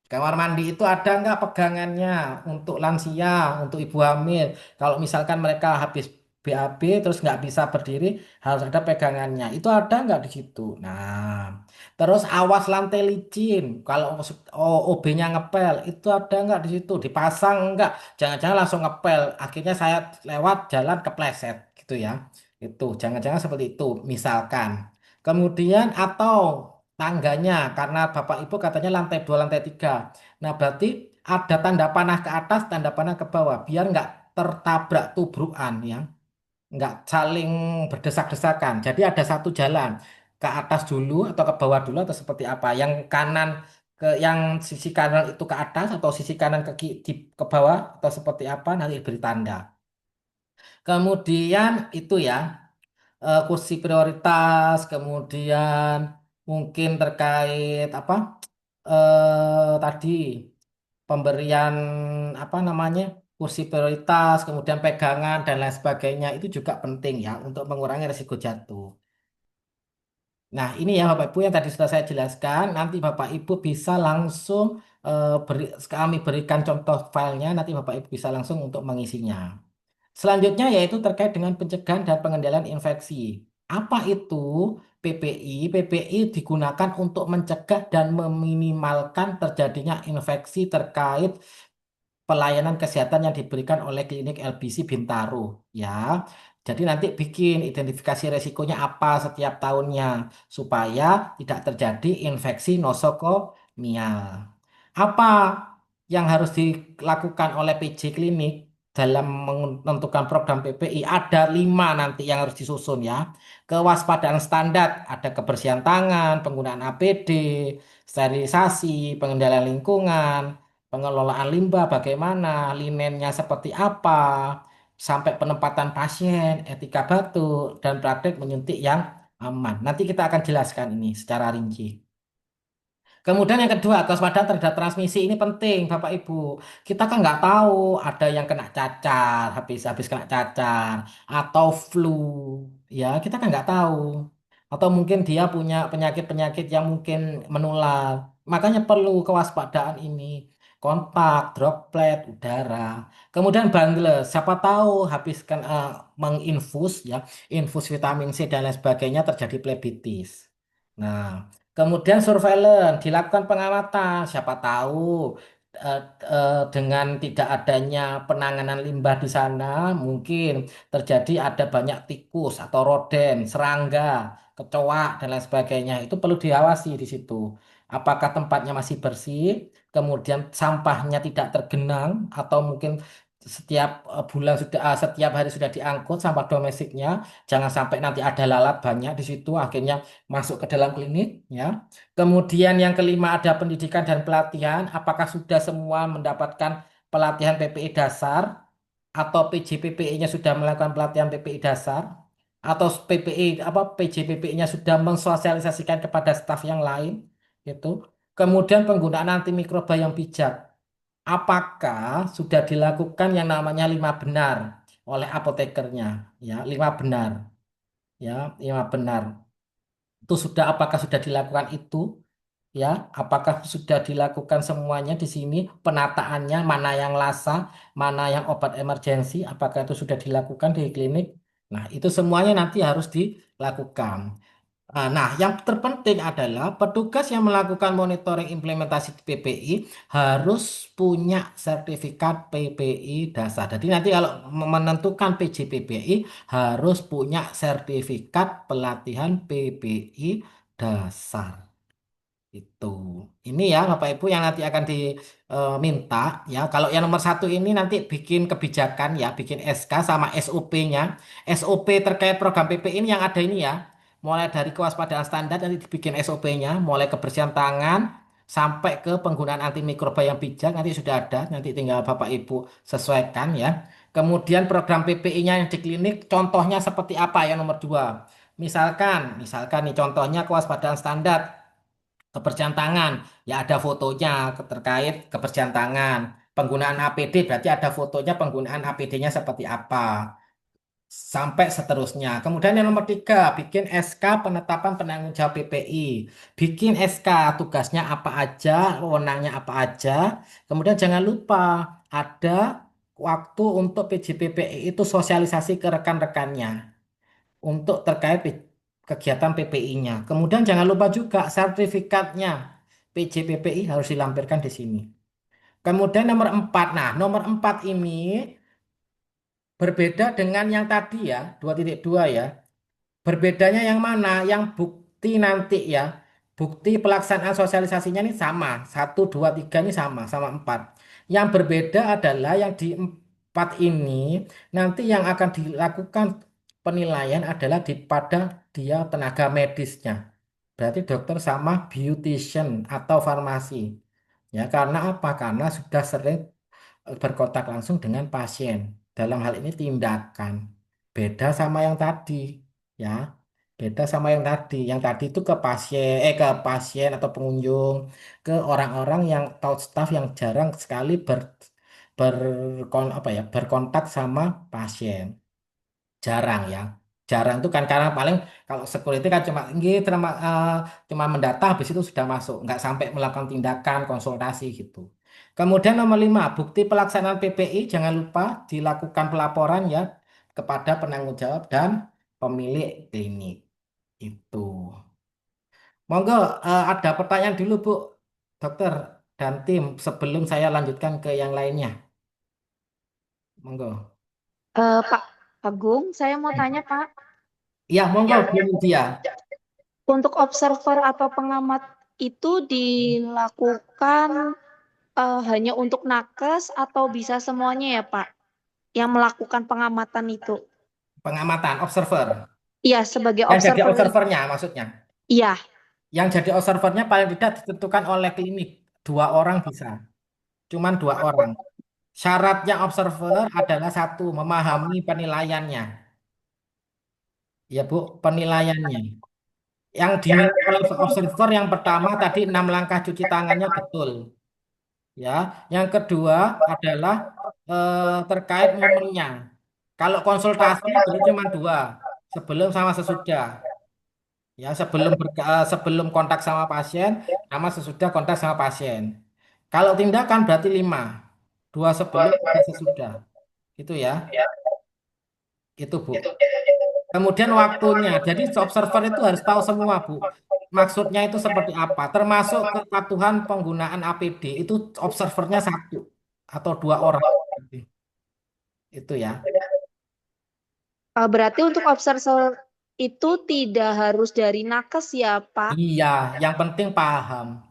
Kamar mandi itu ada nggak pegangannya untuk lansia, untuk ibu hamil. Kalau misalkan mereka habis BAB terus nggak bisa berdiri, harus ada pegangannya. Itu ada nggak di situ? Nah, terus awas lantai licin. Kalau OB-nya ngepel, itu ada nggak di situ? Dipasang nggak? Jangan-jangan langsung ngepel. Akhirnya saya lewat jalan kepleset, gitu ya. Itu jangan-jangan seperti itu. Misalkan. Kemudian atau tangganya karena Bapak Ibu katanya lantai 2 lantai 3. Nah, berarti ada tanda panah ke atas, tanda panah ke bawah biar nggak tertabrak tubrukan ya, nggak saling berdesak-desakan. Jadi ada satu jalan ke atas dulu atau ke bawah dulu atau seperti apa. Yang kanan yang sisi kanan itu ke atas atau sisi kanan ke bawah atau seperti apa nanti beri tanda. Kemudian itu ya. kursi prioritas, kemudian mungkin terkait apa tadi pemberian apa namanya kursi prioritas, kemudian pegangan dan lain sebagainya itu juga penting ya untuk mengurangi risiko jatuh. Nah, ini ya Bapak Ibu yang tadi sudah saya jelaskan. Nanti Bapak Ibu bisa langsung kami berikan contoh filenya. Nanti Bapak Ibu bisa langsung untuk mengisinya. Selanjutnya yaitu terkait dengan pencegahan dan pengendalian infeksi. Apa itu PPI? PPI digunakan untuk mencegah dan meminimalkan terjadinya infeksi terkait pelayanan kesehatan yang diberikan oleh klinik LBC Bintaro ya. Jadi nanti bikin identifikasi resikonya apa setiap tahunnya supaya tidak terjadi infeksi nosokomial. Apa yang harus dilakukan oleh PJ Klinik dalam menentukan program PPI? Ada 5 nanti yang harus disusun ya. Kewaspadaan standar, ada kebersihan tangan, penggunaan APD, sterilisasi, pengendalian lingkungan, pengelolaan limbah bagaimana, linennya seperti apa, sampai penempatan pasien, etika batuk, dan praktek menyuntik yang aman. Nanti kita akan jelaskan ini secara rinci. Kemudian yang kedua, kewaspadaan terhadap transmisi ini penting, Bapak Ibu. Kita kan nggak tahu ada yang kena cacar, habis kena cacar, atau flu, ya kita kan nggak tahu. Atau mungkin dia punya penyakit-penyakit yang mungkin menular. Makanya perlu kewaspadaan ini. Kontak, droplet, udara. Kemudian Bangles, siapa tahu habiskan menginfus ya, infus vitamin C dan lain sebagainya terjadi plebitis. Nah, kemudian surveillance, dilakukan pengamatan. Siapa tahu eh, dengan tidak adanya penanganan limbah di sana, mungkin terjadi ada banyak tikus atau roden, serangga, kecoa dan lain sebagainya. Itu perlu diawasi di situ. Apakah tempatnya masih bersih, kemudian sampahnya tidak tergenang, atau mungkin setiap bulan sudah setiap hari sudah diangkut sampah domestiknya. Jangan sampai nanti ada lalat banyak di situ, akhirnya masuk ke dalam klinik ya. Kemudian yang kelima ada pendidikan dan pelatihan. Apakah sudah semua mendapatkan pelatihan PPI dasar atau PJPPI-nya sudah melakukan pelatihan PPI dasar atau PPI apa PJPPI-nya sudah mensosialisasikan kepada staf yang lain gitu. Kemudian penggunaan antimikroba yang bijak. Apakah sudah dilakukan yang namanya lima benar oleh apotekernya ya, lima benar ya, lima benar. Itu sudah apakah sudah dilakukan itu ya? Apakah sudah dilakukan semuanya di sini penataannya mana yang lasa, mana yang obat emergensi, apakah itu sudah dilakukan di klinik? Nah, itu semuanya nanti harus dilakukan. Nah, yang terpenting adalah petugas yang melakukan monitoring implementasi PPI harus punya sertifikat PPI dasar. Jadi nanti kalau menentukan PJ PPI harus punya sertifikat pelatihan PPI dasar. Itu. Ini ya Bapak Ibu yang nanti akan diminta ya. Kalau yang nomor satu ini nanti bikin kebijakan ya, bikin SK sama SOP-nya. SOP terkait program PP ini yang ada ini ya. Mulai dari kewaspadaan standar nanti dibikin SOP-nya, mulai kebersihan tangan sampai ke penggunaan antimikroba yang bijak nanti sudah ada. Nanti tinggal Bapak Ibu sesuaikan ya. Kemudian program PPI-nya yang di klinik contohnya seperti apa ya nomor dua. Misalkan nih contohnya kewaspadaan standar kebersihan tangan, ya ada fotonya terkait kebersihan tangan. Penggunaan APD berarti ada fotonya penggunaan APD-nya seperti apa. Sampai seterusnya. Kemudian yang nomor tiga, bikin SK penetapan penanggung jawab PPI. Bikin SK tugasnya apa aja, wewenangnya apa aja. Kemudian jangan lupa ada waktu untuk PJPPI itu sosialisasi ke rekan-rekannya untuk terkait kegiatan PPI-nya. Kemudian jangan lupa juga sertifikatnya PJPPI harus dilampirkan di sini. Kemudian nomor 4. Nah, nomor 4 ini berbeda dengan yang tadi ya, 2.2 ya. Berbedanya yang mana? Yang bukti nanti ya. Bukti pelaksanaan sosialisasinya ini sama. Satu, dua, tiga ini sama, sama empat. Yang berbeda adalah yang di empat ini nanti yang akan dilakukan penilaian adalah pada dia tenaga medisnya. Berarti dokter sama beautician atau farmasi. Ya, karena apa? Karena sudah sering berkontak langsung dengan pasien. Dalam hal ini tindakan. Beda sama yang tadi. ya. Beda sama yang tadi. Yang tadi itu ke pasien atau pengunjung, ke orang-orang yang atau staf yang jarang sekali berkontak sama pasien. Jarang ya. Jarang itu kan karena paling kalau security kan cuma mendata habis itu sudah masuk, nggak sampai melakukan tindakan konsultasi gitu. Kemudian nomor 5, bukti pelaksanaan PPI jangan lupa dilakukan pelaporan ya kepada penanggung jawab dan pemilik klinik. Itu. Monggo, ada pertanyaan dulu Bu, dokter dan tim sebelum saya lanjutkan ke yang lainnya. Monggo. Pak Agung, saya mau tanya Pak, Iya, monggo Bu dia. untuk observer atau pengamat itu dilakukan hanya untuk nakes atau bisa semuanya ya Pak, yang melakukan pengamatan itu? Pengamatan, observer. Iya, sebagai Yang jadi observer. observernya maksudnya. Iya, Yang jadi observernya paling tidak ditentukan oleh klinik. 2 orang bisa. Cuman 2 orang. Syaratnya observer adalah satu, memahami penilaiannya. Ya Bu, penilaiannya. Yang diminta oleh observer yang pertama tadi 6 langkah cuci tangannya betul. Ya, yang kedua adalah terkait momennya. Kalau konsultasi berarti cuma 2, sebelum sama sesudah. Ya, sebelum kontak sama pasien, sama sesudah kontak sama pasien. Kalau tindakan berarti 5, 2 sebelum, 3 sesudah. Itu ya, itu Bu. Kemudian waktunya. Jadi observer itu harus tahu semua Bu. Maksudnya itu seperti apa? Termasuk kepatuhan penggunaan APD. Itu observernya satu atau 2 orang. Itu ya. berarti untuk observer itu tidak harus dari nakes ya Pak? Iya, yang penting paham.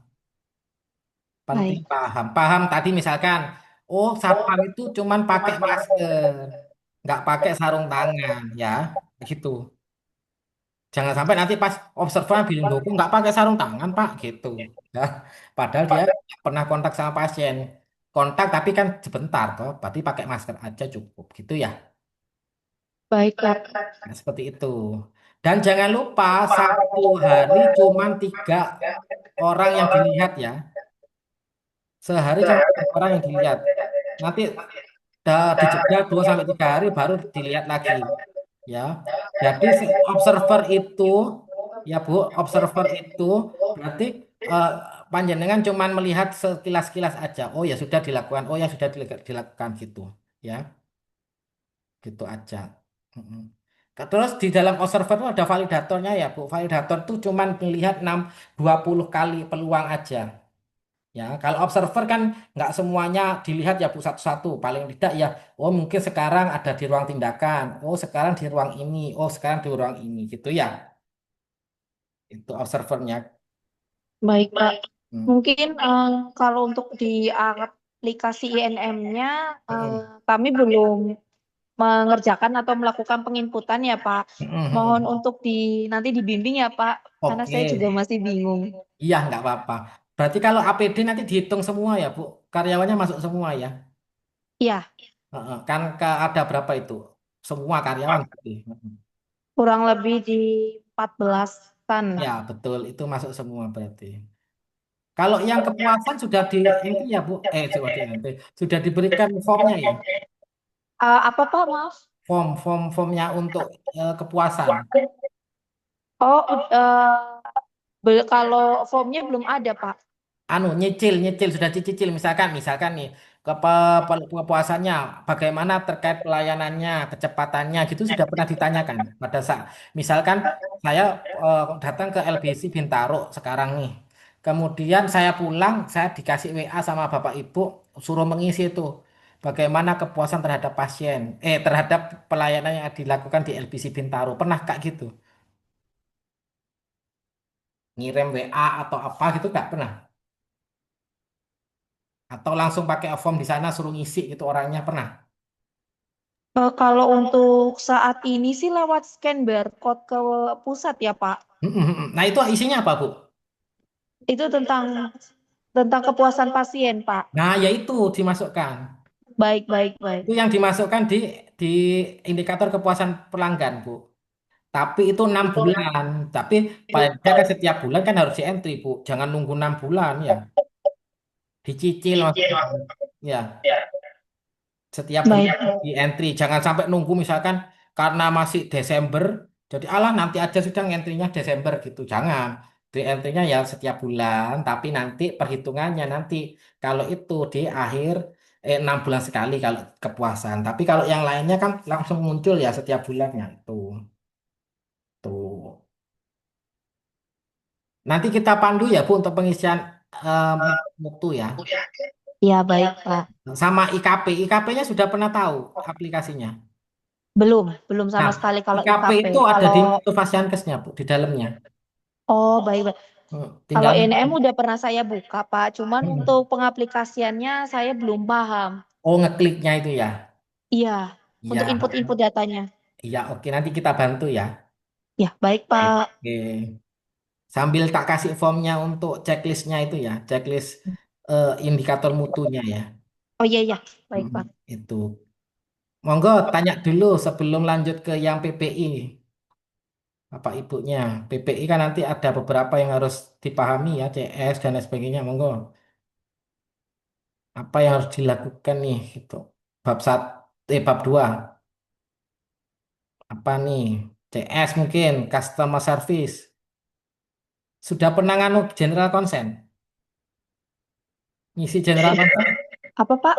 Penting Baik. paham. Paham tadi misalkan, oh satpam itu cuman pakai masker, nggak pakai sarung tangan, ya, gitu. Jangan sampai nanti pas observan bilang, "Loh, kok nggak pakai sarung tangan, Pak," gitu. Ya, padahal dia nggak pernah kontak sama pasien. Kontak tapi kan sebentar, toh, berarti pakai masker aja cukup, gitu ya. Baik, Pak. Nah, seperti itu. Dan jangan lupa 1 hari cuman 3 orang yang dilihat ya. Sehari cuma 3 orang yang dilihat. Nanti dijeda 2 sampai 3 hari baru dilihat lagi, ya. Jadi observer itu, ya Bu, observer itu berarti eh, panjenengan cuman melihat sekilas-kilas aja. Oh ya sudah dilakukan, oh ya sudah dilakukan gitu, ya, gitu aja. Mm-mm. Terus di dalam observer itu ada validatornya ya Bu. Validator itu cuman melihat 20 kali peluang aja. Ya, kalau observer kan nggak semuanya dilihat ya Bu satu-satu. Paling tidak ya, oh mungkin sekarang ada di ruang tindakan. Oh sekarang di ruang ini. Oh sekarang di ruang ini gitu ya. Itu observernya. Baik, Pak. Hmm. Mungkin kalau untuk di aplikasi INM-nya, Mm-mm. kami belum mengerjakan atau melakukan penginputan ya, Pak. Mohon Mm-mm. untuk nanti dibimbing ya, Pak, karena Oke, saya juga masih bingung. iya nggak apa-apa. Berarti kalau APD nanti dihitung semua ya Bu. Karyawannya masuk semua ya. Iya, Heeh. Kan ada berapa itu? Semua karyawan berarti. Heeh. kurang lebih di 14-an lah. Ya betul, itu masuk semua berarti. Kalau yang kepuasan sudah di ente ya Bu, sudah di ente, sudah diberikan formnya ya, Apa, Pak? Maaf. formnya untuk kepuasan. Oh, kalau formnya belum ada, Pak. Anu nyicil nyicil sudah dicicil misalkan nih kepuasannya bagaimana terkait pelayanannya, kecepatannya gitu sudah pernah ditanyakan pada saat misalkan saya datang ke LBC Bintaro sekarang nih. Kemudian saya pulang, saya dikasih WA sama Bapak Ibu suruh mengisi itu bagaimana kepuasan terhadap pasien, terhadap pelayanan yang dilakukan di LBC Bintaro. Pernah Kak gitu? Ngirim WA atau apa gitu Kak? Pernah? Atau langsung pakai form di sana suruh ngisi itu orangnya pernah. Kalau untuk saat ini sih lewat scan barcode ke pusat ya, Pak. Nah itu isinya apa Bu? Itu tentang kepuasan pasien, Pak. Nah ya itu dimasukkan. Baik, baik, baik. Itu yang dimasukkan di indikator kepuasan pelanggan Bu. Tapi itu 6 bulan. Tapi pajak kan setiap bulan kan harus di entry, Bu. Jangan nunggu 6 bulan ya. Dicicil maksudnya. Ya, setiap bulan Baik. di entry. Jangan sampai nunggu misalkan karena masih Desember. Jadi alah nanti aja sudah entry-nya Desember gitu. Jangan. Di entry-nya ya setiap bulan. Tapi nanti perhitungannya nanti kalau itu di akhir 6 bulan sekali kalau kepuasan. Tapi kalau yang lainnya kan langsung muncul ya setiap bulannya itu. Tuh. Nanti kita pandu ya Bu untuk pengisian mutu ya. Ya, baik, Pak. Sama IKP. IKP-nya sudah pernah tahu aplikasinya. Belum, belum Nah, sama sekali kalau IKP IKP. itu ada Kalau di mutu Fasiankesnya Bu, di dalamnya. oh, baik, baik. Kalau Tinggal NM udah pernah saya buka, Pak. Cuman hmm. untuk pengaplikasiannya saya belum paham. Oh ngekliknya itu ya. Iya, untuk Iya, input-input datanya. iya oke nanti kita bantu ya. Ya, baik, Pak. Oke. Sambil tak kasih formnya untuk checklistnya itu ya, checklist indikator mutunya ya. Oh iya, iya. Baik, Hmm, Pak. itu. Monggo tanya dulu sebelum lanjut ke yang PPI. Bapak Ibunya. PPI kan nanti ada beberapa yang harus dipahami ya, CS dan lain sebagainya. Monggo. Apa yang harus dilakukan nih gitu. Bab 2. Apa nih? CS mungkin, customer service. Sudah pernah nganu general consent? Ngisi general consent? Apa, Pak?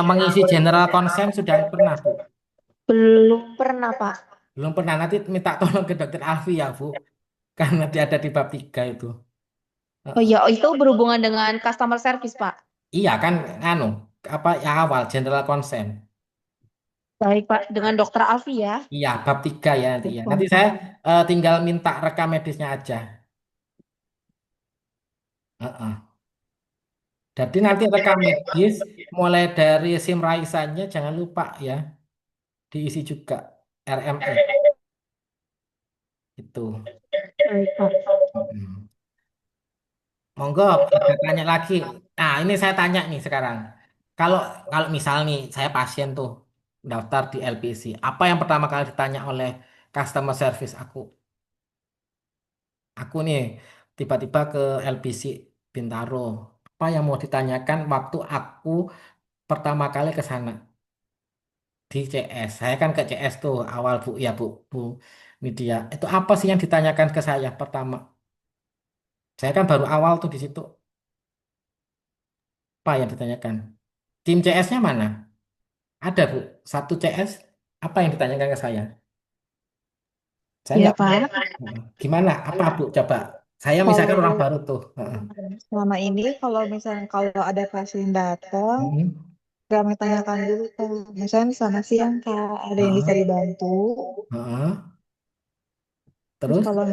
Mengisi general consent sudah pernah, Bu? Belum pernah, Pak. Belum pernah. Nanti minta tolong ke Dokter Alfi ya, Bu. Karena dia ada di bab 3 itu. Oh Heeh. iya, oh, itu berhubungan dengan customer service, Pak. Iya kan, nganu, apa yang awal, general consent. Baik, Pak. Dengan Dokter Alfi ya. Iya, bab 3 ya nanti ya. Nanti Oke. saya tinggal minta rekam medisnya aja. Heeh. Jadi nanti rekam medis mulai dari SIM raisannya jangan lupa ya diisi juga RME itu. Baik, Pak. Mm. Monggo ada tanya lagi. Nah ini saya tanya nih sekarang. Kalau kalau misal nih saya pasien tuh daftar di LPC, apa yang pertama kali ditanya oleh customer service aku? Aku nih tiba-tiba ke LPC Bintaro. Apa yang mau ditanyakan waktu aku pertama kali ke sana di CS? Saya kan ke CS tuh awal Bu ya Bu Media. Itu apa sih yang ditanyakan ke saya pertama? Saya kan baru awal tuh di situ. Apa yang ditanyakan? Tim CS-nya mana? Ada Bu, satu CS. Apa yang ditanyakan ke saya? Saya Iya, nggak. Pak. Gimana? Apa Bu? Coba. Saya misalkan orang Kalau baru tuh. Heeh. selama ini, kalau misalnya kalau ada pasien datang, Mm-mm. kami tanyakan dulu, Kak. Misalnya selamat siang, Kak. Ada yang bisa Heeh. dibantu? Heeh. Terus Terus? kalau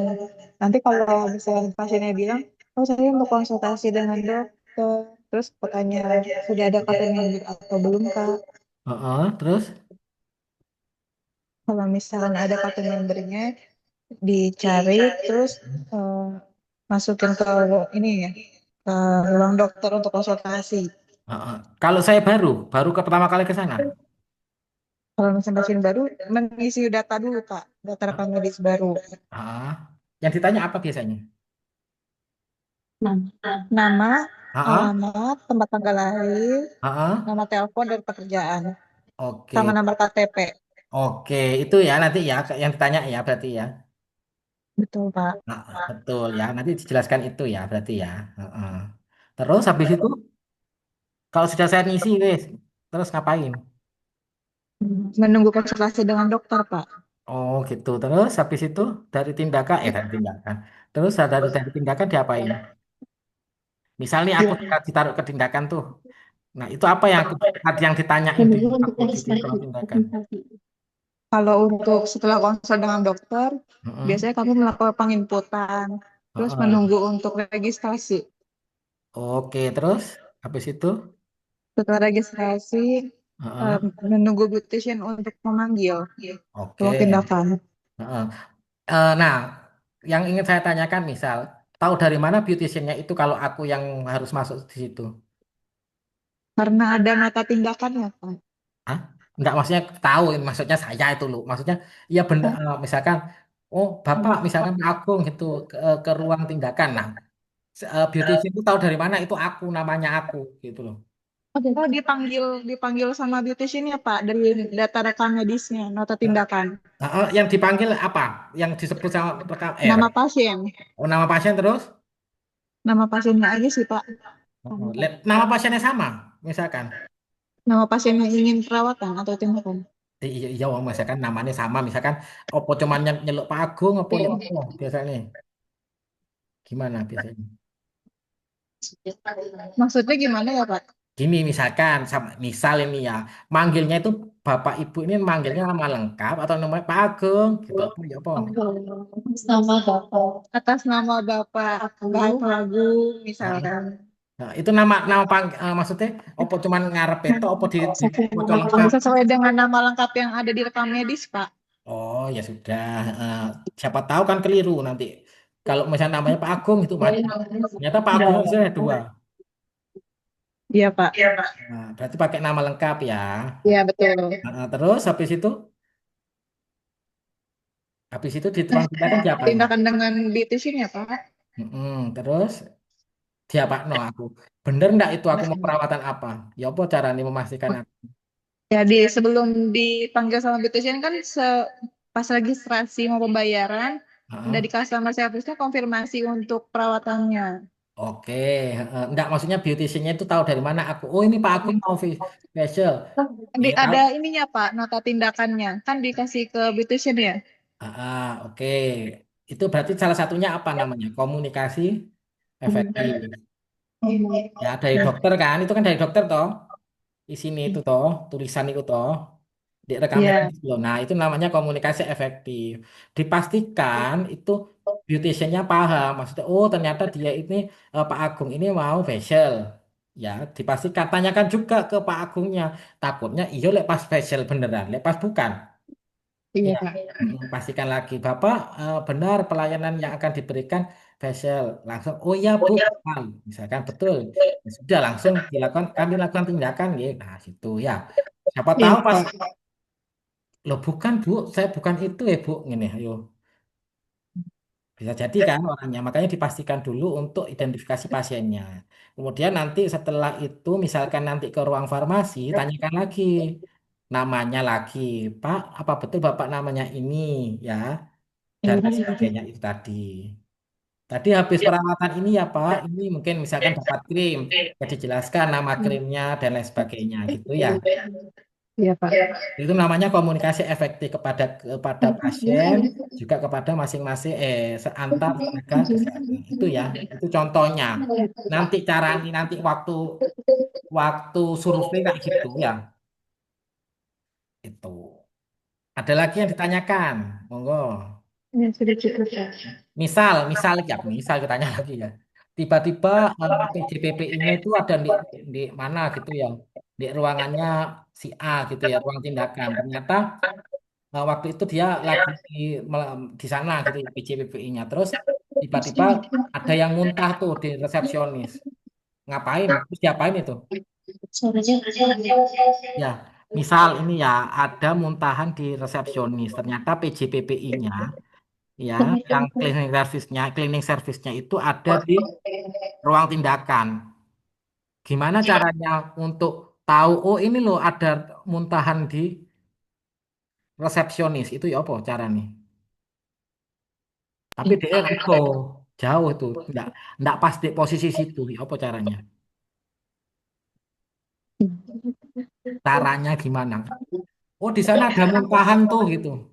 nanti kalau misalnya pasiennya bilang, oh saya mau konsultasi dengan dokter, terus pertanya sudah ada KPM atau belum, Kak? Heeh. Terus? Kalau misalnya ada kartu membernya, dicari, terus eh, masukin ke ini ya, ke ruang dokter untuk konsultasi. Heeh. Kalau saya baru ke pertama kali ke sana. Kalau misalnya pasien baru, mengisi data dulu, Kak, data rekam medis baru. Ah, yang ditanya apa biasanya? Nah, nama, Ah, alamat, tempat tanggal lahir, ah, nama telepon dan pekerjaan, sama oke, nomor KTP. oke, itu ya nanti ya yang ditanya ya berarti ya. Betul, Pak. Betul ya, nanti dijelaskan itu ya berarti ya. Heeh. Terus habis itu kalau sudah saya ngisi wes, terus ngapain? Menunggu konsultasi dengan dokter, Pak. Oh gitu. Terus habis itu dari tindakan. Terus dari tindakan diapain? Misalnya aku Ya. ditaruh ke tindakan tuh. Nah, itu apa yang yang ditanyain di Menunggu untuk aku di ruang tindakan? registrasi. Kalau untuk setelah konsul dengan dokter, Heeh. biasanya kami melakukan penginputan, terus Heeh. menunggu untuk registrasi. Oke, terus habis itu? Setelah registrasi, Heeh. menunggu beautician untuk memanggil ruang Oke. tindakan. Heeh. Nah, yang ingin saya tanyakan misal, tahu dari mana beauticiannya itu kalau aku yang harus masuk di situ? Karena ada nota tindakan ya, Pak. Hah? enggak maksudnya tahu maksudnya saya itu loh. Maksudnya ya benar misalkan oh Bapak misalkan Pak Agung gitu ke ruang tindakan. Nah, beautician itu tahu dari mana itu aku namanya aku gitu loh. Oh, dipanggil sama beautician ya Pak dari data rekam medisnya, nota tindakan. Yang dipanggil apa? Yang disebut sama rekam Nama pasien. oh, nama pasien terus? Nama pasiennya aja sih Pak. Nama pasiennya sama, misalkan. Nama pasien yang ingin perawatan atau tindakan. Iya, iya, Wong, misalkan namanya sama, misalkan opo cuman nyeluk Pak Agung, opo ya opo biasanya. Gimana biasanya? Maksudnya gimana ya Pak? Gini misalkan, misal ini ya, manggilnya itu Bapak Ibu ini manggilnya nama lengkap atau namanya Pak Agung, gitu. Apa ya apa? Nama Bapak. Atas nama Bapak Agung misalkan. Nah, itu nama nama maksudnya opo cuman ngarep itu opo di foto lengkap. Sesuai dengan nama lengkap yang ada di rekam medis, Pak. Oh ya sudah. Eh, siapa tahu kan keliru nanti. Kalau misalnya namanya Pak Agung itu maju. Ternyata Pak Agungnya sudah dua. Iya, Pak. Nah, berarti pakai nama lengkap ya. Iya, betul. Terus habis itu di ruang tindakan siapa ini? Tindakan dengan beautician ya, Pak. Terus siapa no aku. Bener ndak itu aku mau perawatan apa? Ya apa cara nih memastikan aku? Jadi sebelum dipanggil sama beautician kan pas registrasi mau pembayaran, udah Heeh. di customer service-nya konfirmasi untuk perawatannya. Oke, enggak maksudnya beauticiannya itu tahu dari mana aku. Oh ini Pak Agung mau facial. Iya tahu. Ada ininya, Pak, nota tindakannya. Kan dikasih ke beautician ya? Oke. Itu berarti salah satunya apa namanya? Komunikasi efektif. Ya dari dokter kan, itu kan dari dokter toh. Di sini itu toh, tulisan itu toh. Di rekam Iya. medis loh. Nah, itu namanya komunikasi efektif. Dipastikan itu beauticiannya paham. Maksudnya, oh ternyata dia ini Pak Agung ini mau facial. Ya, dipastikan. Tanyakan juga ke Pak Agungnya. Takutnya iya lek pas facial beneran, lek pas bukan. Iya, Ya, Pak. pastikan lagi. Bapak benar pelayanan yang akan diberikan facial. Langsung, oh ya Bu, paham. Misalkan betul. Ya sudah langsung dilakukan, kami lakukan tindakan. Ya. Nah, situ ya. Siapa Iya, tahu pas Pak. loh bukan Bu, saya bukan itu ya Bu. Gini, ayo. Bisa jadi kan orangnya. Makanya dipastikan dulu untuk identifikasi pasiennya. Kemudian nanti setelah itu, misalkan nanti ke ruang farmasi, tanyakan lagi. Namanya lagi. Pak, apa betul Bapak namanya ini? Ya, dan lain sebagainya itu tadi. Tadi habis perawatan ini ya Pak, ini mungkin misalkan dapat krim. Ya dijelaskan nama krimnya dan lain sebagainya gitu ya. Iya, Pak. Itu namanya komunikasi efektif kepada pasien juga kepada masing-masing antar tenaga kesehatan. Itu ya, itu contohnya. Nanti cara ini nanti waktu waktu survei kayak gitu ya. Itu. Ada lagi yang ditanyakan. Monggo. Ya, sudah cukup, Pak. Misal ya, misal kita tanya lagi ya. Tiba-tiba PJPPI-nya itu ada di mana gitu ya. Di ruangannya si A gitu ya, ruang tindakan. Ternyata waktu itu dia lagi di sana gitu ya PJPPI-nya. Terus tiba-tiba ada yang muntah tuh di resepsionis. Ngapain? Terus diapain itu? Ya, misal ini ya ada muntahan di resepsionis. Ternyata PJPPI-nya ya yang cleaning service-nya itu ada di ruang tindakan. Gimana caranya untuk tahu oh ini loh ada muntahan di resepsionis itu ya apa cara nih? Tapi dia itu jauh itu enggak pas di posisi situ ya apa caranya? Caranya gimana? Oh di sana ada muntahan tuh gitu.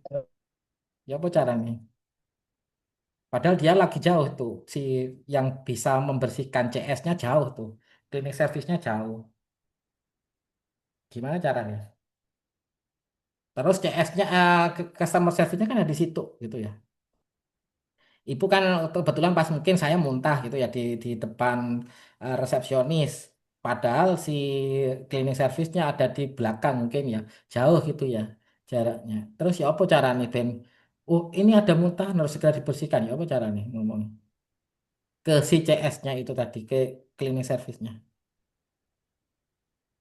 Ya apa caranya? Padahal dia lagi jauh tuh si yang bisa membersihkan CS-nya jauh tuh. Cleaning service-nya jauh. Gimana caranya? Terus CS-nya, customer service-nya kan ada di situ gitu ya. Ibu kan kebetulan pas mungkin saya muntah gitu ya di depan resepsionis. Padahal si cleaning service-nya ada di belakang mungkin ya. Jauh gitu ya jaraknya. Terus ya apa cara nih Ben? Oh ini ada muntah harus segera dibersihkan. Ya apa cara nih ngomong ke si CS-nya itu tadi ke cleaning service-nya.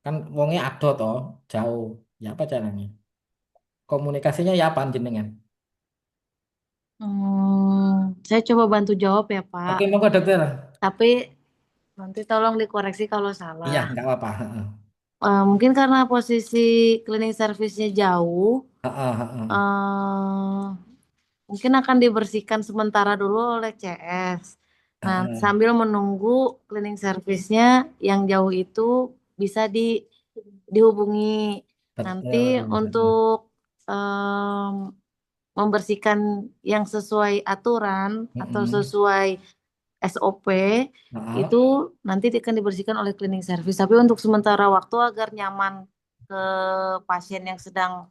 Kan wongnya ado toh jauh. Ya apa caranya? Komunikasinya ya apa jenengan? Saya coba bantu jawab ya, Pak. Oke, monggo dokter. Tapi nanti tolong dikoreksi kalau Iya, salah. nggak apa-apa. Heeh. Mungkin karena posisi cleaning service-nya jauh, Heeh, heeh. eh, mungkin akan dibersihkan sementara dulu oleh CS. Nah, Heeh. sambil menunggu cleaning service-nya yang jauh itu bisa dihubungi. Nanti Betul. Heeh. untuk membersihkan yang sesuai aturan atau Heeh. sesuai SOP Heeh. itu nanti akan dibersihkan oleh cleaning service. Tapi untuk sementara waktu agar nyaman ke pasien yang sedang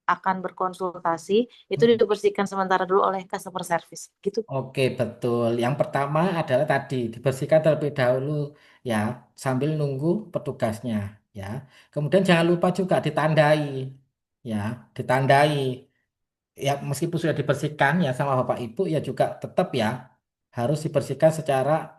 akan berkonsultasi itu Heeh. dibersihkan sementara dulu oleh customer service. Gitu. Oke, betul. Yang pertama adalah tadi dibersihkan terlebih dahulu ya, sambil nunggu petugasnya ya. Kemudian jangan lupa juga ditandai ya, ditandai. Ya meskipun sudah dibersihkan ya sama Bapak Ibu ya juga tetap ya harus dibersihkan secara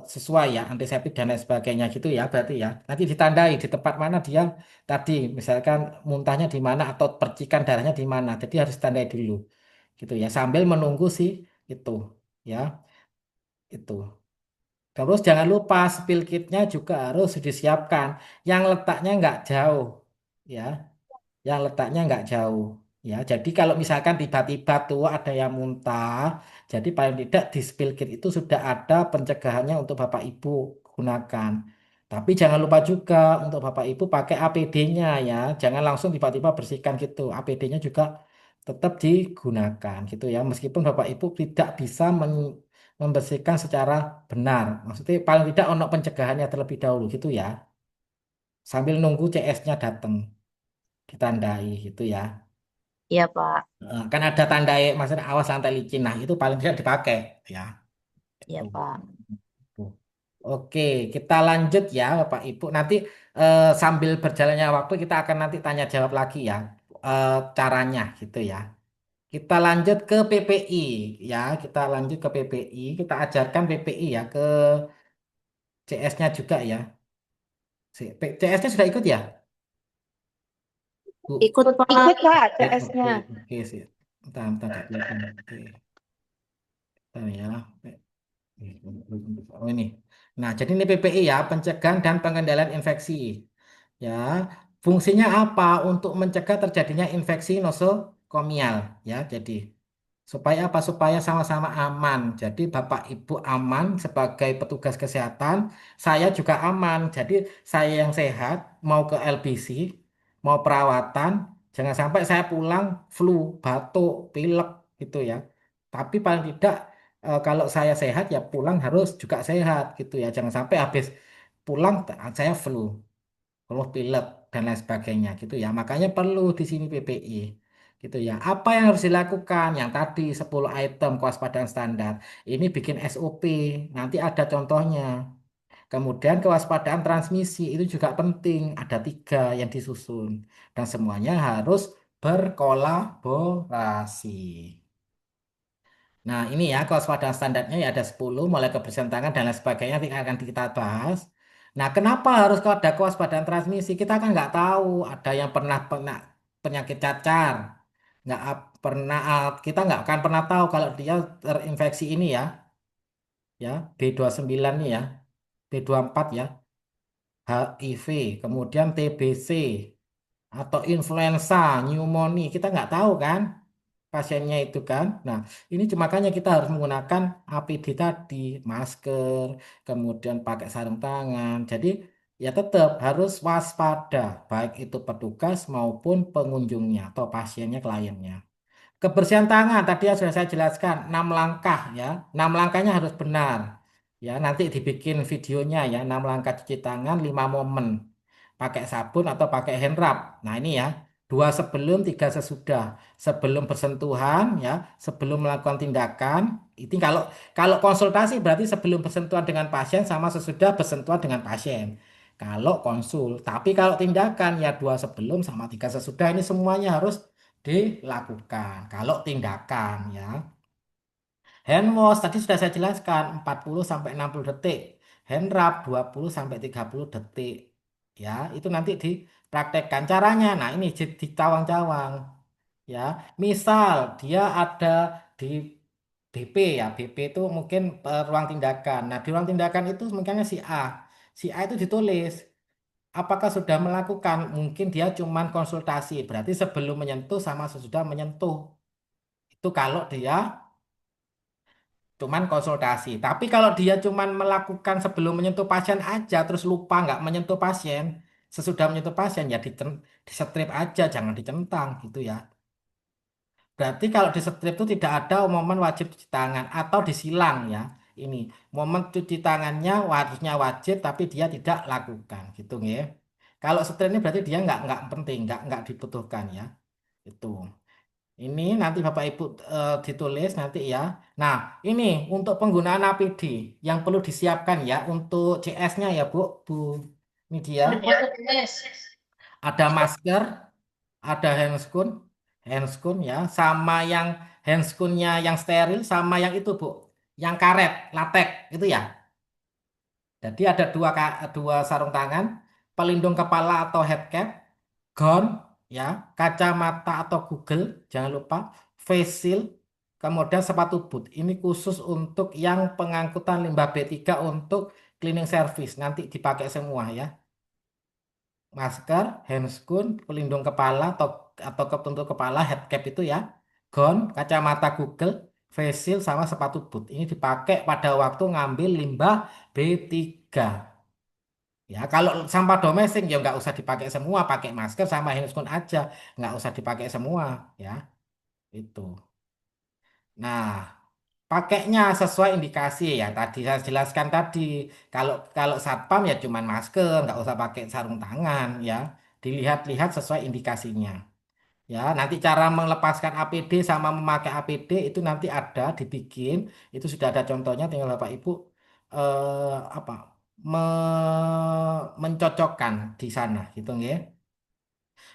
sesuai ya antiseptik dan lain sebagainya gitu ya berarti ya nanti ditandai di tempat mana dia tadi misalkan muntahnya di mana atau percikan darahnya di mana jadi harus ditandai dulu gitu ya sambil menunggu sih itu ya itu terus jangan lupa spill kitnya juga harus disiapkan yang letaknya nggak jauh ya yang letaknya nggak jauh. Ya, jadi kalau misalkan tiba-tiba tuh ada yang muntah, jadi paling tidak di spill kit itu sudah ada pencegahannya untuk Bapak Ibu gunakan. Tapi jangan lupa juga untuk Bapak Ibu pakai APD-nya ya, jangan langsung tiba-tiba bersihkan gitu. APD-nya juga tetap digunakan gitu ya, meskipun Bapak Ibu tidak bisa membersihkan secara benar. Maksudnya paling tidak untuk pencegahannya terlebih dahulu gitu ya, sambil nunggu CS-nya datang ditandai gitu ya. Iya, Pak. Kan ada tanda maksudnya awas lantai licin. Nah, itu paling tidak dipakai ya. Iya, Itu. Pak. Itu. Oke, kita lanjut ya Bapak Ibu. Nanti sambil berjalannya waktu kita akan nanti tanya jawab lagi ya caranya gitu ya. Kita lanjut ke PPI ya. Kita lanjut ke PPI. Kita ajarkan PPI ya ke CS-nya juga ya. CS-nya sudah ikut ya, Bu? Ikut, Pak. Ikut Pak Oke, CS-nya. oke sih. Bentar, nggak kelihatan. Oke, bentar ya. Oh ini. Nah, jadi ini PPI ya, pencegahan dan pengendalian infeksi. Ya, fungsinya apa? Untuk mencegah terjadinya infeksi nosokomial. Ya, jadi supaya apa? Supaya sama-sama aman. Jadi Bapak Ibu aman sebagai petugas kesehatan, saya juga aman. Jadi saya yang sehat mau ke LBC, mau perawatan, jangan sampai saya pulang flu, batuk, pilek gitu ya. Tapi paling tidak kalau saya sehat ya pulang harus juga sehat gitu ya. Jangan sampai habis pulang saya flu pilek dan lain sebagainya gitu ya. Makanya perlu di sini PPI gitu ya. Apa yang harus dilakukan? Yang tadi 10 item kewaspadaan standar. Ini bikin SOP. Nanti ada contohnya. Kemudian kewaspadaan transmisi itu juga penting. Ada 3 yang disusun. Dan semuanya harus berkolaborasi. Nah, ini ya kewaspadaan standarnya ya ada 10, mulai kebersihan tangan dan lain sebagainya nanti akan kita bahas. Nah, kenapa harus ada kewaspadaan transmisi? Kita kan nggak tahu ada yang pernah penyakit cacar, nggak pernah kita nggak akan pernah tahu kalau dia terinfeksi ini ya B29 nih ya, B24 ya, HIV, kemudian TBC atau influenza, pneumonia, kita nggak tahu kan? Pasiennya itu kan. Nah, ini makanya kita harus menggunakan APD tadi, masker, kemudian pakai sarung tangan. Jadi ya tetap harus waspada, baik itu petugas maupun pengunjungnya atau pasiennya, kliennya. Kebersihan tangan tadi yang sudah saya jelaskan 6 langkah ya. 6 langkahnya harus benar. Ya, nanti dibikin videonya ya 6 langkah cuci tangan 5 momen. Pakai sabun atau pakai hand rub. Nah, ini ya. 2 sebelum, 3 sesudah. Sebelum bersentuhan ya, sebelum melakukan tindakan. Ini kalau kalau konsultasi berarti sebelum bersentuhan dengan pasien sama sesudah bersentuhan dengan pasien. Kalau konsul, tapi kalau tindakan ya 2 sebelum sama 3 sesudah ini semuanya harus dilakukan. Kalau tindakan ya. Hand wash tadi sudah saya jelaskan 40 sampai 60 detik. Hand rub 20 sampai 30 detik. Ya, itu nanti dipraktekkan caranya. Nah, ini ditawang-cawang. Ya, misal dia ada di BP ya, BP itu mungkin ruang tindakan. Nah, di ruang tindakan itu mungkin si A. Si A itu ditulis apakah sudah melakukan, mungkin dia cuman konsultasi. Berarti sebelum menyentuh sama sesudah menyentuh. Itu kalau dia cuman konsultasi. Tapi kalau dia cuman melakukan sebelum menyentuh pasien aja, terus lupa nggak menyentuh pasien, sesudah menyentuh pasien ya distrip aja, jangan dicentang gitu ya. Berarti kalau di strip itu tidak ada momen wajib cuci tangan atau disilang ya. Ini momen cuci tangannya harusnya wajib tapi dia tidak lakukan gitu ya. Kalau strip ini berarti dia nggak penting, nggak dibutuhkan ya. Itu. Ini nanti Bapak Ibu ditulis nanti ya. Nah, ini untuk penggunaan APD yang perlu disiapkan ya untuk CS-nya ya Bu. Bu ini dia. Ada masker, ada handscoon ya, sama yang handscoonnya yang steril, sama yang itu Bu, yang karet, latek itu ya. Jadi ada dua sarung tangan, pelindung kepala atau head cap, gown ya, kacamata atau Google, jangan lupa, face shield, kemudian sepatu boot. Ini khusus untuk yang pengangkutan limbah B3 untuk cleaning service. Nanti dipakai semua ya. Masker, handscoon, pelindung kepala atau ketutup kepala, head cap itu ya, gown, kacamata Google, face shield, sama sepatu boot. Ini dipakai pada waktu ngambil limbah B3. Ya, kalau sampah domestik ya nggak usah dipakai semua, pakai masker sama handscoon aja, nggak usah dipakai semua, ya itu. Nah, pakainya sesuai indikasi ya tadi saya jelaskan tadi. Kalau satpam ya cuman masker, nggak usah pakai sarung tangan ya. Dilihat-lihat sesuai indikasinya. Ya, nanti cara melepaskan APD sama memakai APD itu nanti ada dibikin, itu sudah ada contohnya, tinggal Bapak Ibu apa mencocokkan di sana gitu ya.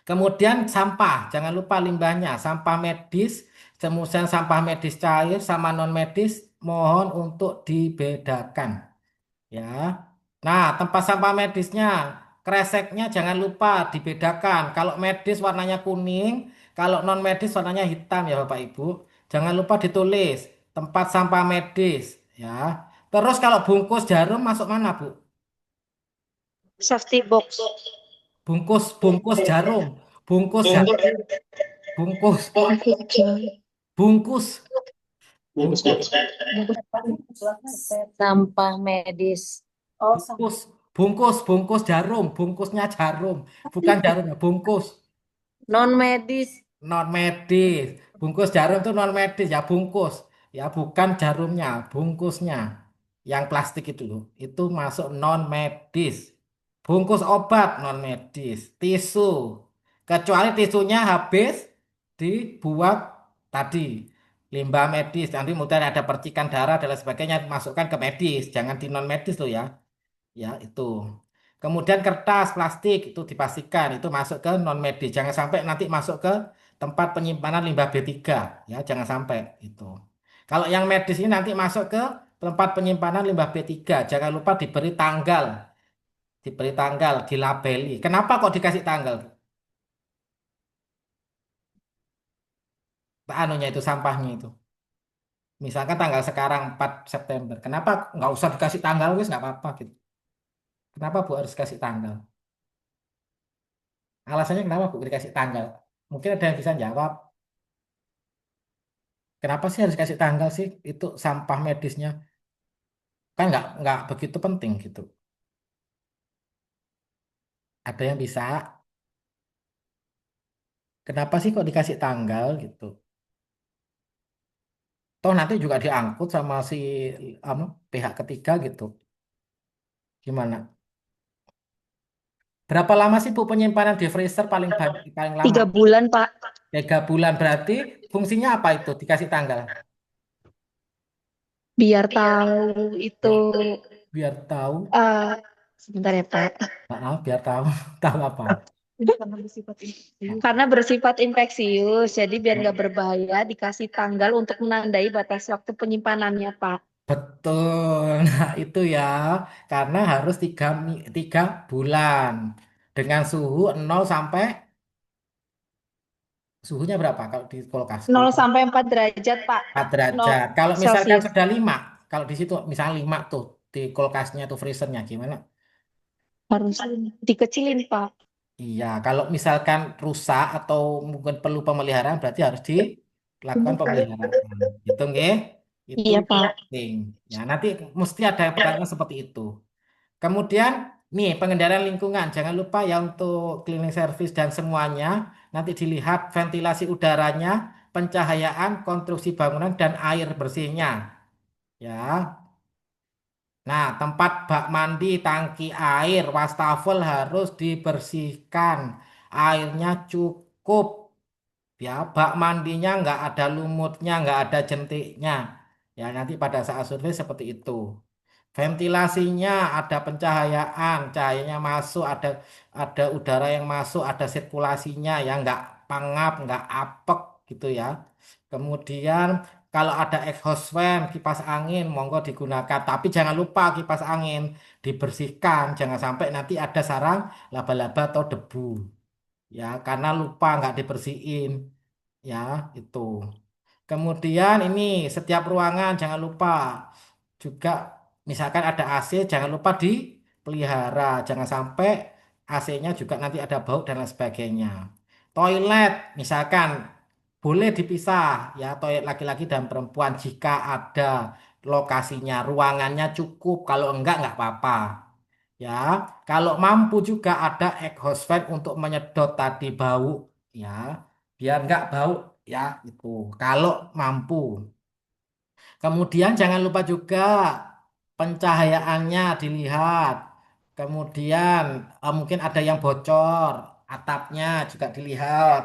Kemudian sampah, jangan lupa limbahnya, sampah medis, kemudian sampah medis cair sama non medis mohon untuk dibedakan ya. Nah, tempat sampah medisnya, kreseknya jangan lupa dibedakan. Kalau medis warnanya kuning, kalau non medis warnanya hitam ya Bapak Ibu. Jangan lupa ditulis tempat sampah medis ya. Terus kalau bungkus jarum masuk mana, Bu? Safety box. Bungkus bungkus jarum, bungkus jarum, bungkus bungkus bungkus Sampah medis. bungkus bungkus jarum, bungkusnya jarum, bukan jarum ya, bungkus. Non medis. Non medis. Bungkus jarum itu non medis ya, bungkus. Ya, bukan jarumnya, bungkusnya. Yang plastik itu loh. Itu masuk non medis. Bungkus obat non medis. Tisu. Kecuali tisunya habis dibuat tadi. Limbah medis. Nanti kemudian ada percikan darah dan lain sebagainya. Masukkan ke medis. Jangan di non medis loh ya. Ya, itu. Kemudian kertas, plastik itu dipastikan itu masuk ke non medis. Jangan sampai nanti masuk ke tempat penyimpanan limbah B3 ya, jangan sampai itu. Kalau yang medis ini nanti masuk ke tempat penyimpanan limbah B3, jangan lupa diberi tanggal, dilabeli. Kenapa kok dikasih tanggal? Anunya itu sampahnya itu. Misalkan tanggal sekarang 4 September. Kenapa nggak usah dikasih tanggal wis nggak apa-apa gitu. Kenapa Bu harus kasih tanggal? Alasannya kenapa Bu dikasih tanggal? Mungkin ada yang bisa jawab. Kenapa sih harus kasih tanggal sih? Itu sampah medisnya kan nggak begitu penting gitu. Ada yang bisa? Kenapa sih kok dikasih tanggal gitu? Toh nanti juga diangkut sama si pihak ketiga gitu. Gimana? Berapa lama sih Bu penyimpanan di freezer paling lama? 3 bulan, Pak. 3 bulan berarti fungsinya apa itu? Dikasih tanggal. Biar tahu itu Biar, biar tahu. eh sebentar ya, Pak. Biar tahu tahu apa? Karena bersifat infeksius, jadi biar nggak berbahaya, dikasih tanggal untuk menandai batas waktu penyimpanannya, Pak. Betul. Nah, itu ya. Karena harus 3 bulan. dengan suhu 0 sampai suhunya berapa kalau di kulkas? 0 sampai 4 derajat, Pak. 4 0 derajat. Kalau misalkan Celcius. sudah 5, kalau di situ misalnya 5 tuh di kulkasnya tuh freezernya gimana? Harus dikecilin, Pak. Iya, kalau misalkan rusak atau mungkin perlu pemeliharaan berarti harus dilakukan pemeliharaan. Itu nggih. Itu Iya, Pak. penting. Ya, nanti mesti ada pertanyaan seperti itu. Kemudian nih pengendalian lingkungan, jangan lupa ya untuk cleaning service dan semuanya nanti dilihat ventilasi udaranya, pencahayaan, konstruksi bangunan dan air bersihnya. Ya. Nah, tempat bak mandi, tangki air, wastafel harus dibersihkan. Airnya cukup. Ya, bak mandinya nggak ada lumutnya, nggak ada jentiknya. Ya, nanti pada saat survei seperti itu. Ventilasinya ada pencahayaan, cahayanya masuk, ada udara yang masuk, ada sirkulasinya ya, nggak pangap, nggak apek gitu ya. Kemudian kalau ada exhaust fan, kipas angin, monggo digunakan. Tapi jangan lupa kipas angin dibersihkan, jangan sampai nanti ada sarang laba-laba atau debu. Ya, karena lupa nggak dibersihin. Ya, itu. Kemudian ini setiap ruangan jangan lupa juga misalkan ada AC jangan lupa dipelihara. Jangan sampai AC-nya juga nanti ada bau dan lain sebagainya. Toilet misalkan boleh dipisah ya toilet laki-laki dan perempuan jika ada lokasinya, ruangannya cukup. Kalau enggak apa-apa. Ya, kalau mampu juga ada exhaust fan untuk menyedot tadi bau ya, biar enggak bau ya itu. Kalau mampu. Kemudian jangan lupa juga pencahayaannya dilihat. Kemudian mungkin ada yang bocor, atapnya juga dilihat.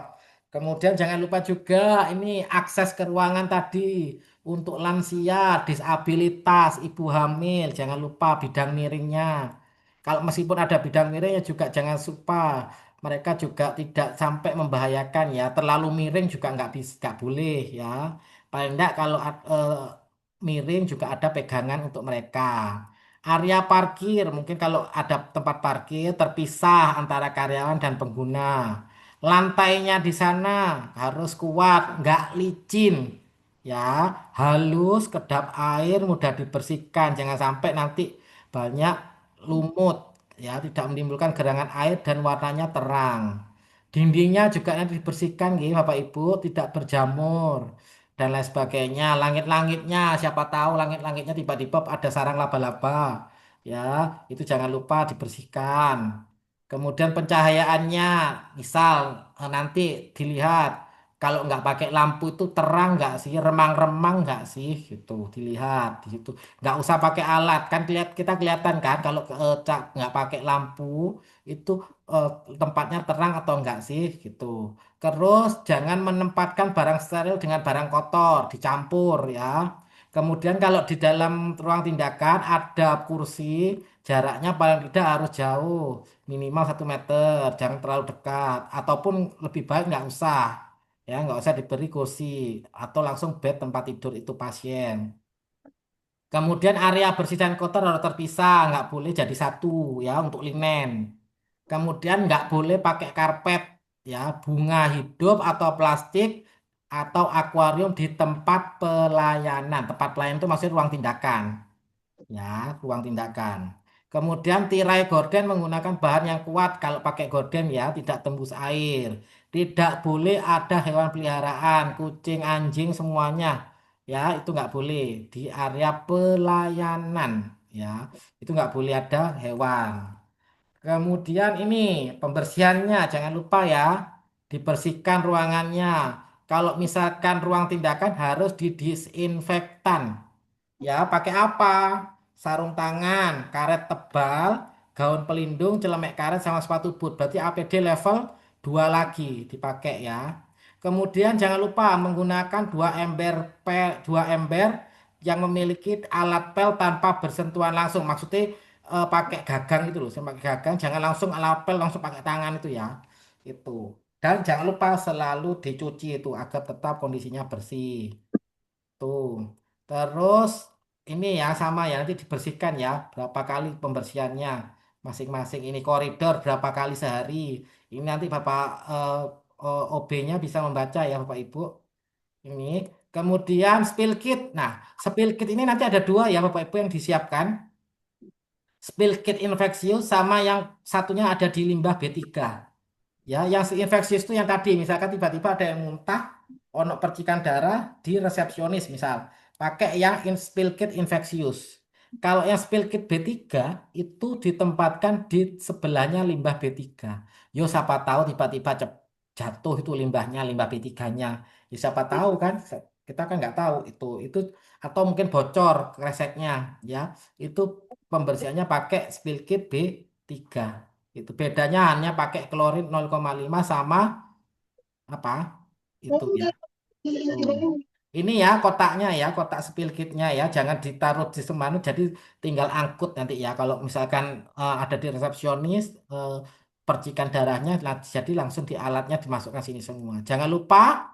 Kemudian jangan lupa juga ini akses ke ruangan tadi untuk lansia, disabilitas, ibu hamil. Jangan lupa bidang miringnya. Kalau meskipun ada bidang miringnya juga jangan lupa mereka juga tidak sampai membahayakan ya. Terlalu miring juga nggak bisa, nggak boleh ya. Paling enggak kalau miring juga ada pegangan untuk mereka. Area parkir, mungkin kalau ada tempat parkir terpisah antara karyawan dan pengguna. Lantainya di sana harus kuat, nggak licin. Ya, halus, kedap air, mudah dibersihkan. Jangan sampai nanti banyak lumut. Ya, tidak menimbulkan gerangan air dan warnanya terang. Dindingnya juga nanti dibersihkan, gitu, Bapak Ibu, tidak berjamur dan lain sebagainya. Langit-langitnya, siapa tahu langit-langitnya tiba-tiba ada sarang laba-laba. Ya, itu jangan lupa dibersihkan. Kemudian pencahayaannya, misal nanti dilihat kalau nggak pakai lampu itu terang nggak sih, remang-remang nggak sih, gitu. Dilihat di situ. Nggak usah pakai alat, kan kita kelihatan kan kalau nggak pakai lampu itu eh, tempatnya terang atau enggak sih, gitu. Terus jangan menempatkan barang steril dengan barang kotor, dicampur ya. Kemudian kalau di dalam ruang tindakan ada kursi, jaraknya paling tidak harus jauh, minimal 1 meter, jangan terlalu dekat. Ataupun lebih baik nggak usah, ya nggak usah diberi kursi atau langsung bed tempat tidur itu pasien. Kemudian area bersih dan kotor harus terpisah, nggak boleh jadi satu ya untuk linen. Kemudian nggak boleh pakai karpet, ya, bunga hidup atau plastik atau akuarium di tempat pelayanan. Tempat pelayanan itu maksudnya ruang tindakan, ya, ruang tindakan. Kemudian tirai gorden menggunakan bahan yang kuat. Kalau pakai gorden ya tidak tembus air. Tidak boleh ada hewan peliharaan, kucing, anjing semuanya. Ya, itu nggak boleh di area pelayanan. Ya, itu nggak boleh ada hewan. Kemudian ini pembersihannya jangan lupa ya, dibersihkan ruangannya. Kalau misalkan ruang tindakan harus didisinfektan. Ya, pakai apa? Sarung tangan, karet tebal, gaun pelindung, celemek karet sama sepatu boot. Berarti APD level 2 lagi dipakai ya. Kemudian jangan lupa menggunakan dua ember yang memiliki alat pel tanpa bersentuhan langsung. Maksudnya pakai gagang itu loh, pakai gagang, jangan langsung alat pel langsung pakai tangan itu ya. Itu. Dan jangan lupa selalu dicuci itu agar tetap kondisinya bersih. Tuh. Terus ini ya sama ya nanti dibersihkan ya berapa kali pembersihannya. masing-masing ini koridor berapa kali sehari. Ini nanti Bapak OB-nya bisa membaca ya Bapak Ibu. Ini kemudian spill kit. Nah, spill kit ini nanti ada dua ya Bapak Ibu yang disiapkan. Spill kit infeksius sama yang satunya ada di limbah B3. Ya, yang infeksius itu yang tadi, misalkan tiba-tiba ada yang muntah, ono percikan darah di resepsionis misal, pakai yang spill kit infeksius. Kalau yang spill kit B3 itu ditempatkan di sebelahnya limbah B3. Yo, siapa tahu tiba-tiba jatuh itu limbahnya, limbah B3-nya. Ya, siapa tahu kan? Kita kan nggak tahu itu atau mungkin bocor kreseknya, ya. Itu pembersihannya pakai spill kit B3. Itu bedanya hanya pakai klorin 0,5 sama apa? Itu ya. Tuh. Ini ya kotaknya ya, kotak spill kitnya ya. Jangan ditaruh di semanu jadi tinggal angkut nanti ya. Kalau misalkan ada di resepsionis percikan darahnya jadi langsung di alatnya dimasukkan sini semua. Jangan lupa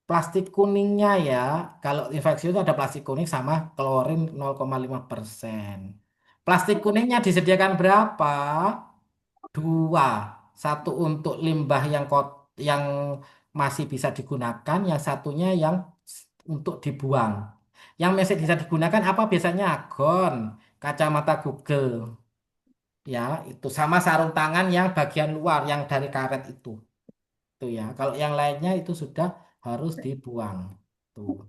plastik kuningnya ya. Kalau infeksi itu ada plastik kuning sama klorin 0,5%. Plastik kuningnya disediakan berapa? Dua, satu untuk limbah yang masih bisa digunakan, yang satunya yang untuk dibuang. Yang masih bisa digunakan apa biasanya? Gon, kacamata Google, ya itu sama sarung tangan yang bagian luar yang dari karet itu ya. Kalau yang lainnya itu sudah harus dibuang. Tuh.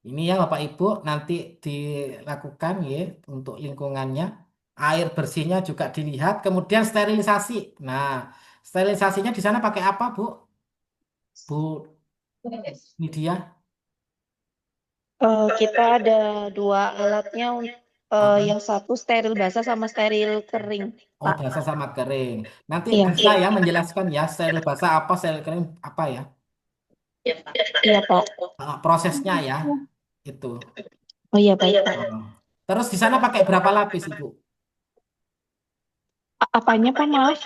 Ini ya Bapak Ibu nanti dilakukan ya untuk lingkungannya. Air bersihnya juga dilihat, kemudian sterilisasi. Nah, sterilisasinya di sana pakai apa, Bu? Bu Nidia? Kita ada dua alatnya, Ah, yang satu steril basah sama steril kering, oh, Pak. basah sama kering. Nanti Iya, bisa ya menjelaskan ya steril basah apa, steril kering apa ya? iya Pak. Prosesnya ya, itu. Oh iya baik Pak. Ah. Terus di sana pakai berapa lapis, Ibu? Apanya Pak, maaf?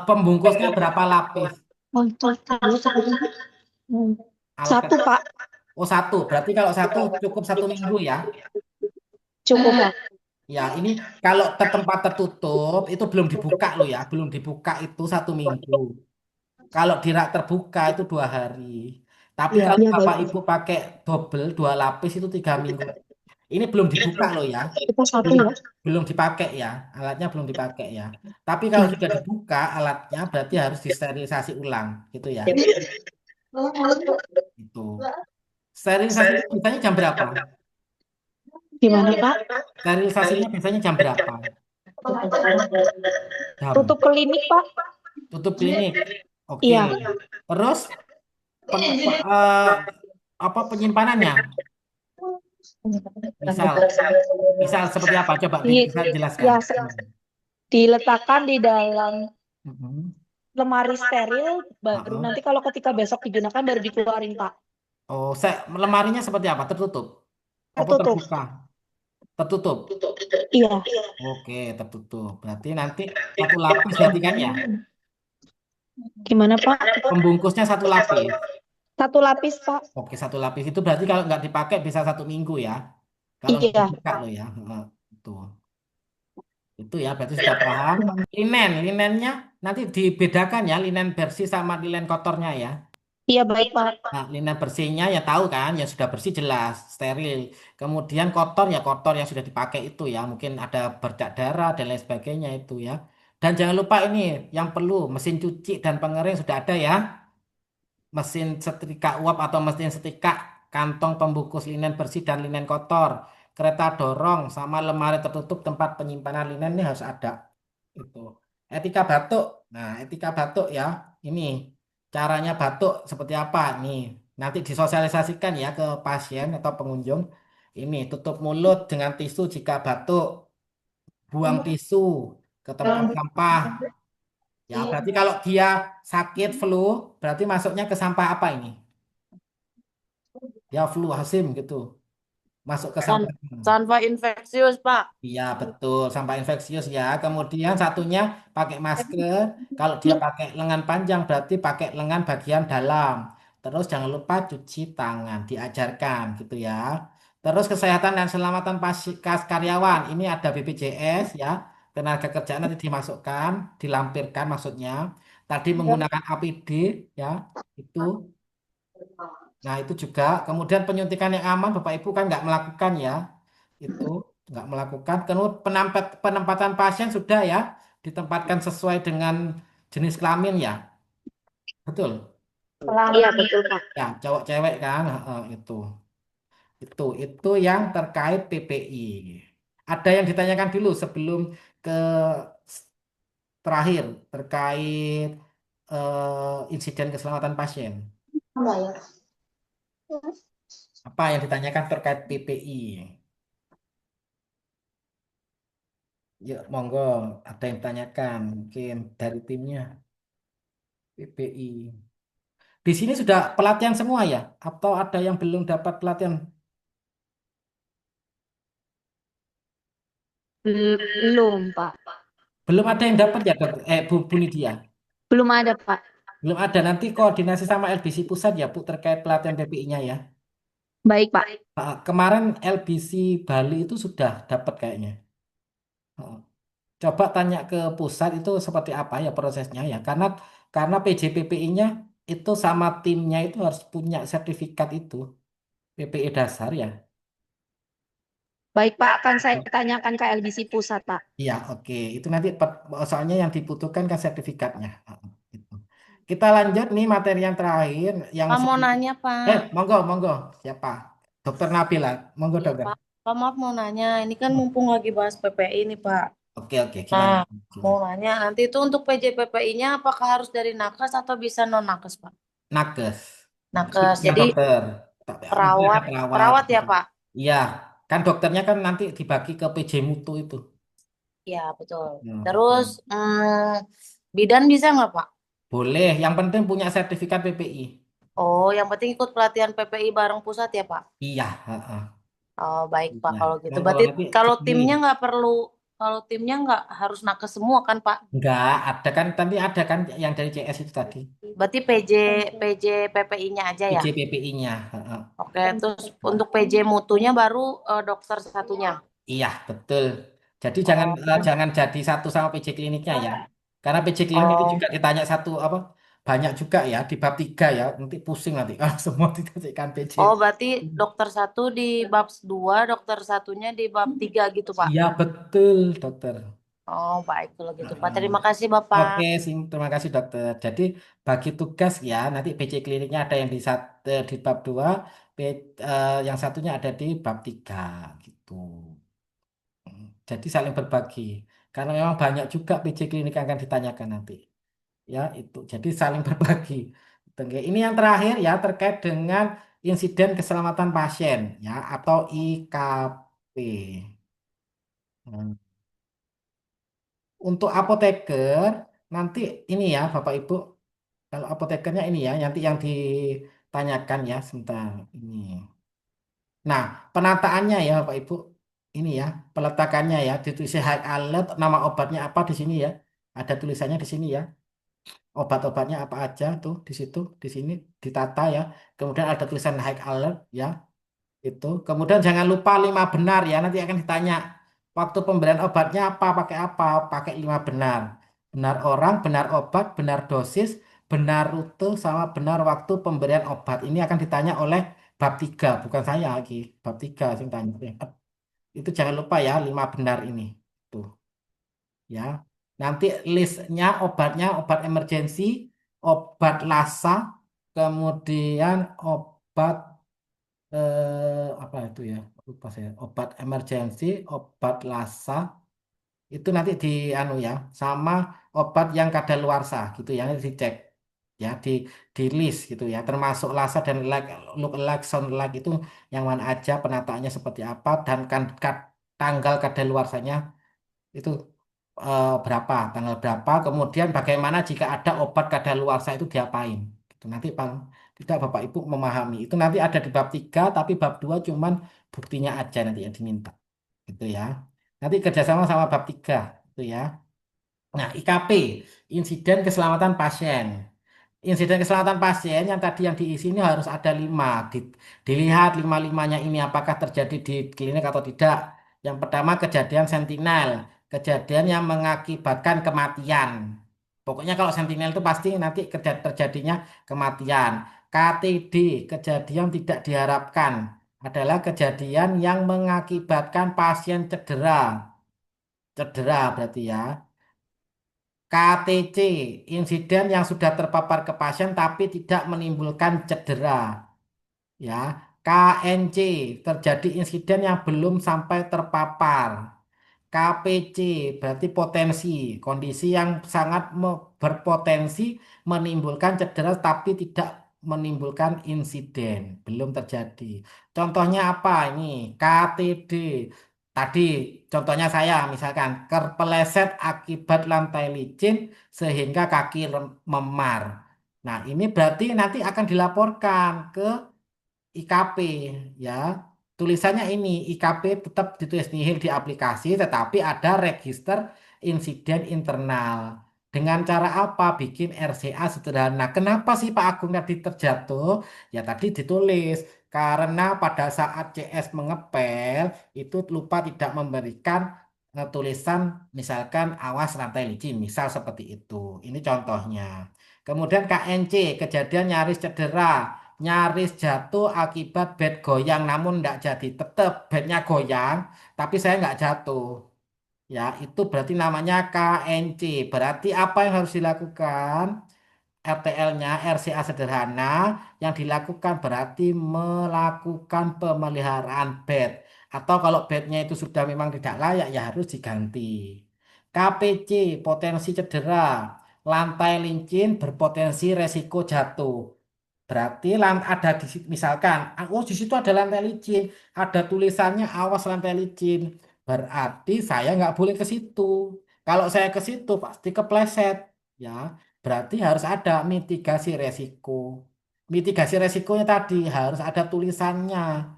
Pembungkusnya berapa lapis? Oh, itu dulu satu. Hmm. Alat Satu Pak, Oh, satu. Berarti kalau satu cukup 1 minggu ya. cukup Pak. Ya, ini kalau ke tempat tertutup itu belum dibuka loh ya, belum dibuka itu 1 minggu. Kalau di rak terbuka itu 2 hari. Tapi Iya, kalau iya baik. Bapak Ibu pakai double 2 lapis itu 3 minggu. Ini belum dibuka loh ya, Kita satu belum ya. belum dipakai ya, alatnya belum dipakai ya. Tapi kalau Iya. sudah dibuka alatnya berarti harus disterilisasi ulang, gitu ya. Itu. Sterilisasinya biasanya jam berapa? Gimana Pak? Sterilisasinya biasanya jam berapa? Jam Tutup klinik Pak? tutup klinik. Oke. Iya. Terus eh, apa penyimpanannya? Misal, misal seperti apa? Coba Di, bisa jelaskan. ya, diletakkan di dalam Mhm. lemari steril, baru Heeh. nanti kalau ketika besok digunakan baru dikeluarin Pak. Oh, lemarinya seperti apa? Tertutup? Apa Tertutup. terbuka? Tertutup. Iya. Oke, tertutup. Berarti nanti 1 lapis berarti kan ya? Gimana Pak? Pembungkusnya 1 lapis. Satu lapis Pak. Oke, 1 lapis itu berarti kalau nggak dipakai bisa 1 minggu ya. Kalau nggak Iya. dibuka loh ya. Heeh, itu. Itu ya, berarti sudah paham. Linennya nanti dibedakan ya, linen bersih sama linen kotornya ya. Iya baik Pak. Nah, linen bersihnya ya tahu kan, yang sudah bersih jelas, steril. Kemudian kotor ya kotor yang sudah dipakai itu ya, mungkin ada bercak darah dan lain sebagainya itu ya. Dan jangan lupa ini yang perlu mesin cuci dan pengering sudah ada ya, mesin setrika uap atau mesin setrika, kantong pembungkus linen bersih dan linen kotor, kereta dorong sama lemari tertutup tempat penyimpanan linen ini harus ada. Itu. Etika batuk. Nah, etika batuk ya. Ini caranya batuk seperti apa nih? Nanti disosialisasikan ya ke pasien atau pengunjung. Ini tutup mulut dengan tisu jika batuk, buang tisu ke tempat sampah. Ya, berarti kalau dia sakit flu, berarti masuknya ke sampah apa ini? Ya flu Hasim gitu. Masuk ke San sampah. Sanva infeksius, Pak. Iya, betul. Sampah infeksius ya. Kemudian satunya pakai masker. Kalau dia pakai lengan panjang berarti pakai lengan bagian dalam. Terus jangan lupa cuci tangan, diajarkan gitu ya. Terus kesehatan dan keselamatan karyawan. Ini ada BPJS ya. tenaga kerjaan nanti dimasukkan, dilampirkan maksudnya. Tadi menggunakan APD ya, itu. Nah, itu juga. Kemudian penyuntikan yang aman, Bapak Ibu kan nggak melakukan ya. Itu nggak melakukan. Kemudian penempatan pasien sudah ya, ditempatkan sesuai dengan jenis kelamin ya. Betul. Iya, betul, Pak. Ya, cowok cewek kan, itu. Itu yang terkait PPI. Ada yang ditanyakan dulu sebelum ke s- terakhir terkait insiden keselamatan pasien. Apa yang ditanyakan terkait PPI? Yuk, monggo, ada yang ditanyakan mungkin dari timnya PPI. Di sini sudah pelatihan semua ya? Atau ada yang belum dapat pelatihan? Belum, Pak. Belum ada yang dapat ya, Bu Nidia? Belum ada, Pak. Belum ada. Nanti koordinasi sama LBC Pusat ya, Bu, terkait pelatihan PPI-nya ya. Baik, Pak. Kemarin LBC Bali itu sudah dapat kayaknya. Heeh. Coba tanya ke pusat itu seperti apa ya prosesnya ya. Karena PJPPI-nya itu sama timnya itu harus punya sertifikat itu PPI dasar ya. Baik, Pak. Akan saya tanyakan ke LBC Pusat, Pak. Iya, oke. Itu nanti soalnya yang dibutuhkan kan sertifikatnya. Heeh, gitu. Kita lanjut nih materi yang terakhir yang Pak mau nanya, Pak. monggo monggo siapa? Dokter Nabila, monggo Iya, dokter. Pak. Pak, maaf mau nanya. Ini kan mumpung lagi bahas PPI nih, Pak. Oke oke Nah, gimana? mau Gimana? nanya, nanti itu untuk PJPPI-nya apakah harus dari nakes atau bisa non-nakes, Pak? Nakes. Jadi Nakes. bukan Jadi dokter. Nanti ada perawat, perawat. perawat ya, Pak? Iya, kan dokternya kan nanti dibagi ke PJ Mutu itu. Iya, betul. Nah, Terus, bidan bisa nggak, Pak? boleh, yang penting punya sertifikat PPI. Oh, yang penting ikut pelatihan PPI bareng pusat ya, Pak? Iya, heeh. Oh, baik, Pak. Iya. Kalau gitu. Dan kalau Berarti nanti kalau gini, timnya nggak perlu, kalau timnya nggak harus nakes semua kan, Pak? enggak ada kan tadi ada kan yang dari CS itu tadi. Berarti PJ PPI-nya aja ya? PJ PPI-nya. Heeh. Oke, terus untuk PJ mutunya baru dokter satunya. Iya, betul. Jadi jangan Oh, jangan jadi satu sama PJ kliniknya ya. Karena PJ klinik itu oh, juga ditanya satu apa banyak juga ya di bab 3 ya. Nanti pusing nanti kalau semua ditanyakan PJ. oh, berarti dokter satu di bab 2, dokter satunya di bab 3 gitu, Pak. Iya, betul, dokter. Oh, baik kalau gitu, Pak. Heeh. Terima kasih, Bapak. Oke, terima kasih dokter. Jadi bagi tugas ya, nanti PJ kliniknya ada yang di bab 2, yang satunya ada di bab 3 gitu. Jadi saling berbagi. Karena memang banyak juga PJ klinik yang akan ditanyakan nanti. Ya, itu. Jadi saling berbagi. Oke, ini yang terakhir ya terkait dengan insiden keselamatan pasien ya atau IKP. Hmm. Untuk apoteker nanti ini ya Bapak Ibu. Kalau apotekernya ini ya, nanti yang ditanyakan ya, sebentar ini. Nah, penataannya ya Bapak Ibu, ini ya, peletakannya ya, ditulis high alert, nama obatnya apa di sini ya, ada tulisannya di sini ya, obat-obatnya apa aja tuh di situ, di sini ditata ya. Kemudian ada tulisan high alert ya, itu. Kemudian jangan lupa 5 benar ya, nanti akan ditanya waktu pemberian obatnya apa, pakai 5 benar. Benar orang, benar obat, benar dosis, benar rute, sama benar waktu pemberian obat. Ini akan ditanya oleh bab 3 bukan saya lagi. Bab 3 sing tanya. Itu jangan lupa ya, 5 benar ini. Tuh ya. Nanti listnya obatnya, obat emergensi, obat lasa, kemudian obat apa itu ya lupa saya obat emergensi obat lasa itu nanti di anu ya sama obat yang kadaluarsa gitu ya nanti dicek ya di list gitu ya termasuk lasa dan look like sound like itu yang mana aja penataannya seperti apa dan tanggal kadaluarsanya itu berapa tanggal berapa kemudian bagaimana jika ada obat kadaluarsa itu diapain gitu. Nanti paling tidak Bapak Ibu memahami itu nanti ada di bab 3 tapi bab 2 cuman buktinya aja nanti yang diminta gitu ya nanti kerjasama sama bab 3 itu ya. Nah, IKP, insiden keselamatan pasien. Insiden keselamatan pasien yang tadi yang diisi ini harus ada 5. Dilihat 5-limanya ini apakah terjadi di klinik atau tidak. Yang pertama kejadian sentinel. kejadian yang mengakibatkan kematian. Pokoknya kalau sentinel itu pasti nanti terjadinya kematian. KTD, kejadian tidak diharapkan, adalah kejadian yang mengakibatkan pasien cedera. Cedera berarti ya. KTC, insiden yang sudah terpapar ke pasien tapi tidak menimbulkan cedera. Ya, KNC, terjadi insiden yang belum sampai terpapar. KPC berarti potensi, kondisi yang sangat berpotensi menimbulkan cedera tapi tidak menimbulkan insiden, belum terjadi. Contohnya apa ini? KTD. Tadi contohnya saya misalkan terpeleset akibat lantai licin sehingga kaki memar. Nah, ini berarti nanti akan dilaporkan ke IKP ya. Tulisannya ini IKP tetap ditulis nihil di aplikasi tetapi ada register insiden internal. Dengan cara apa? Bikin RCA sederhana. Kenapa sih Pak Agung tadi terjatuh? Ya tadi ditulis karena pada saat CS mengepel itu lupa tidak memberikan tulisan misalkan awas lantai licin, misal seperti itu. Ini contohnya. Kemudian KNC, kejadian nyaris cedera, nyaris jatuh akibat bed goyang namun tidak jadi, tetap bednya goyang tapi saya nggak jatuh ya, itu berarti namanya KNC. Berarti apa yang harus dilakukan? RTL-nya RCA sederhana yang dilakukan berarti melakukan pemeliharaan bed, atau kalau bednya itu sudah memang tidak layak ya harus diganti. KPC, potensi cedera, lantai licin berpotensi resiko jatuh. Berarti ada misalkan, oh di situ ada lantai licin, ada tulisannya awas lantai licin. Berarti saya nggak boleh ke situ. Kalau saya ke situ pasti kepleset, ya. Berarti harus ada mitigasi resiko. Mitigasi resikonya tadi harus ada tulisannya.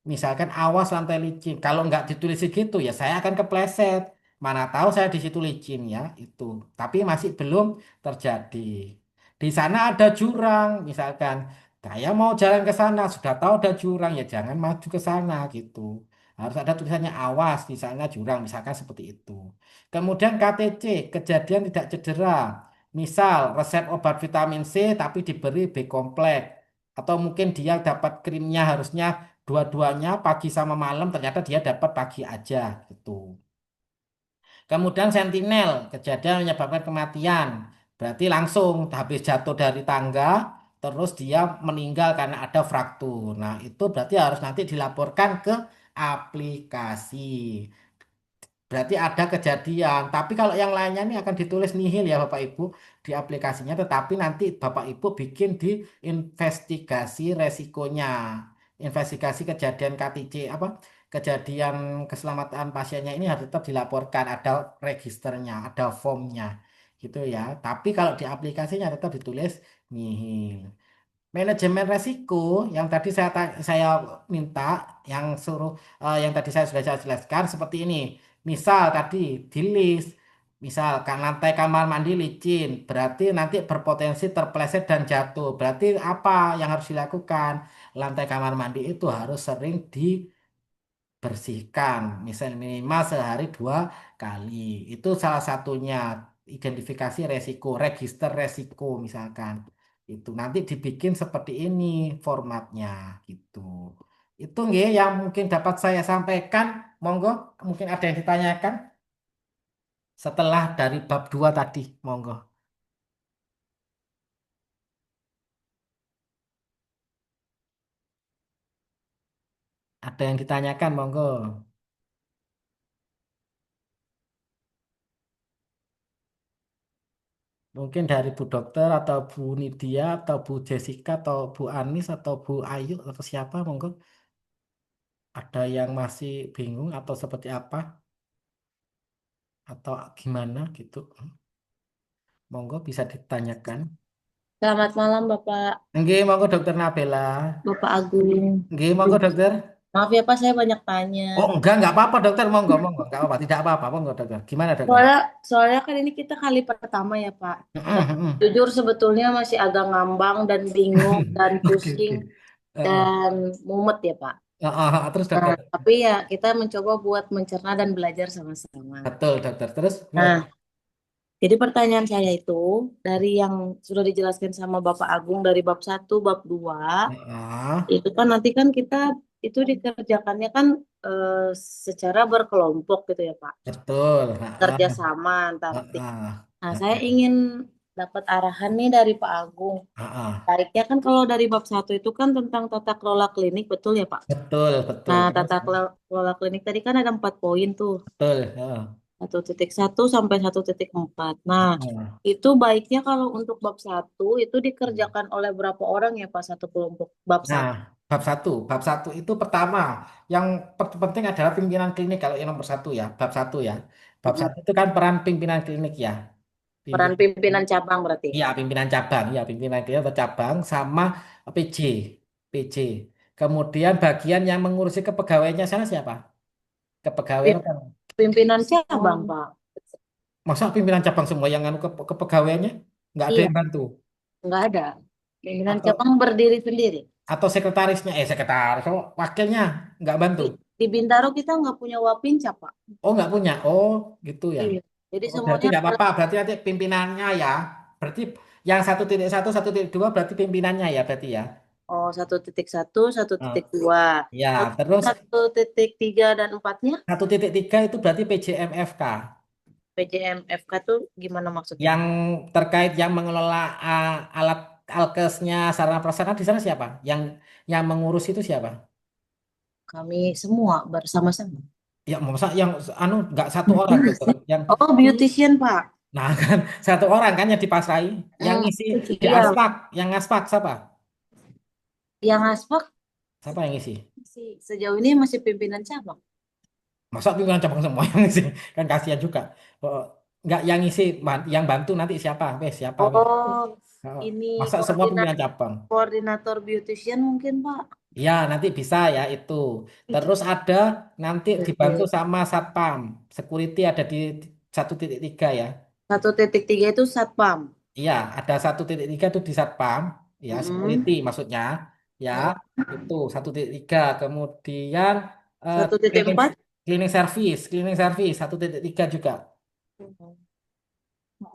Misalkan awas lantai licin. Kalau nggak ditulis gitu ya saya akan kepleset. Mana tahu saya di situ licin ya itu. Tapi masih belum terjadi. Di sana ada jurang, misalkan saya mau jalan ke sana, sudah tahu ada jurang ya jangan maju ke sana gitu. Harus ada tulisannya awas di sana jurang, misalkan seperti itu. Kemudian KTC, kejadian tidak cedera. Misal resep obat vitamin C tapi diberi B kompleks. Atau mungkin dia dapat krimnya harusnya dua-duanya pagi sama malam, ternyata dia dapat pagi aja gitu. Kemudian sentinel, kejadian menyebabkan kematian. Berarti langsung habis jatuh dari tangga, terus dia meninggal karena ada fraktur. Nah, itu berarti harus nanti dilaporkan ke aplikasi. Berarti ada kejadian. Tapi kalau yang lainnya ini akan ditulis nihil ya Bapak Ibu di aplikasinya. Tetapi nanti Bapak Ibu bikin di investigasi resikonya. Investigasi kejadian KTC apa? Kejadian keselamatan pasiennya ini harus tetap dilaporkan. Ada registernya, ada formnya gitu ya. Tapi kalau di aplikasinya tetap ditulis nihil. Manajemen resiko yang tadi saya minta, yang suruh yang tadi saya jelaskan seperti ini. Misal tadi di list, misal kan lantai kamar mandi licin, berarti nanti berpotensi terpeleset dan jatuh. Berarti apa yang harus dilakukan? Lantai kamar mandi itu harus sering bersihkan, misalnya minimal sehari 2 kali. Itu salah satunya identifikasi resiko, register resiko misalkan. Itu nanti dibikin seperti ini formatnya gitu. Itu nggih yang mungkin dapat saya sampaikan. Monggo, mungkin ada yang ditanyakan setelah dari bab 2 tadi. Monggo. Ada yang ditanyakan, monggo. Mungkin dari Bu Dokter atau Bu Nidia atau Bu Jessica atau Bu Anis atau Bu Ayu atau siapa, monggo. Ada yang masih bingung atau seperti apa atau gimana gitu. Monggo bisa ditanyakan. Selamat malam Bapak Nggih, monggo Dokter Nabela. Bapak Agung. Nggih, monggo Dokter. Maaf ya Pak, saya banyak tanya. Oh, enggak apa-apa Dokter, monggo, monggo, enggak apa-apa, tidak apa-apa, monggo Dokter. Gimana Dokter? Soalnya, soalnya kan ini kita kali pertama ya Pak. Dan jujur sebetulnya masih agak ngambang dan bingung dan Oke, pusing oke. dan mumet ya Pak. Terus Nah, dokter. tapi ya kita mencoba buat mencerna dan belajar sama-sama. Betul dokter. Terus gimana? Nah, jadi pertanyaan saya itu dari yang sudah dijelaskan sama Bapak Agung dari bab 1, bab 2, Ah, itu kan nanti kan kita itu dikerjakannya kan eh, secara berkelompok gitu ya Pak. betul. Kerjasama antar tim. Ah, Nah, ah, saya ingin dapat arahan nih dari Pak Agung. Baiknya kan kalau dari bab 1 itu kan tentang tata kelola klinik, betul ya Pak? betul betul. Nah, Terus tata kelola klinik tadi kan ada 4 poin tuh. betul. 1.1 sampai 1.4. Nah, itu baiknya kalau untuk bab 1 itu dikerjakan oleh berapa orang ya Pak satu kelompok bab Nah, 1? bab satu itu pertama, yang penting adalah pimpinan klinik kalau yang nomor satu ya, bab satu ya. Bab Mm-mm. satu itu kan peran pimpinan klinik ya, Peran pimpinan, pimpinan cabang berarti. ya pimpinan cabang, ya pimpinan klinik atau cabang sama PJ, PJ. Kemudian bagian yang mengurusi kepegawaiannya sana siapa? Kepegawaian Pi- apa? Pimpinan cabang, Pak. Masa pimpinan cabang semua yang anu kepegawaiannya nggak ada Iya, yang bantu? nggak ada. Pimpinan Atau cabang berdiri sendiri. sekretarisnya, sekretaris, oh, wakilnya nggak bantu? Di Bintaro kita nggak punya Wapinca, Pak. Oh, nggak punya. Oh, gitu ya. Iya. Jadi Oh, berarti semuanya nggak apa-apa. Berarti nanti pimpinannya ya. Berarti yang 1.1, 1.2 berarti pimpinannya ya berarti ya. 1.1, satu Oh, titik dua, ya, terus 1.3 dan empatnya 1.3 itu berarti PJMFK PJMFK tuh gimana maksudnya? yang terkait yang mengelola alat alkesnya sarana prasarana di sana siapa? Yang mengurus itu siapa? Kami semua bersama-sama. Ya, masa yang anu nggak satu orang dokter yang Oh, beautician, Pak. nah kan satu orang kan yang dipasrai yang Hmm, ngisi di iya, aspek yang aspek siapa? yang aspek Siapa yang ngisi? sejauh ini masih pimpinan cabang. Masa pimpinan cabang semua yang ngisi? Kan kasihan juga. Oh, nggak yang ngisi, yang bantu nanti siapa? Wes, siapa? Wes. Oh, Oh, ini masa semua pimpinan cabang? koordinator beautician mungkin, Pak. Ya, nanti bisa ya itu. Terus ada nanti dibantu sama satpam. Security ada di 1.3 ya. 1.3 itu satpam. Iya, ada 1.3 itu di satpam. Ya, security Mm-mm. maksudnya. Ya, Mm. itu 1.3. Kemudian cleaning, 1.4. cleaning service 1.3 juga.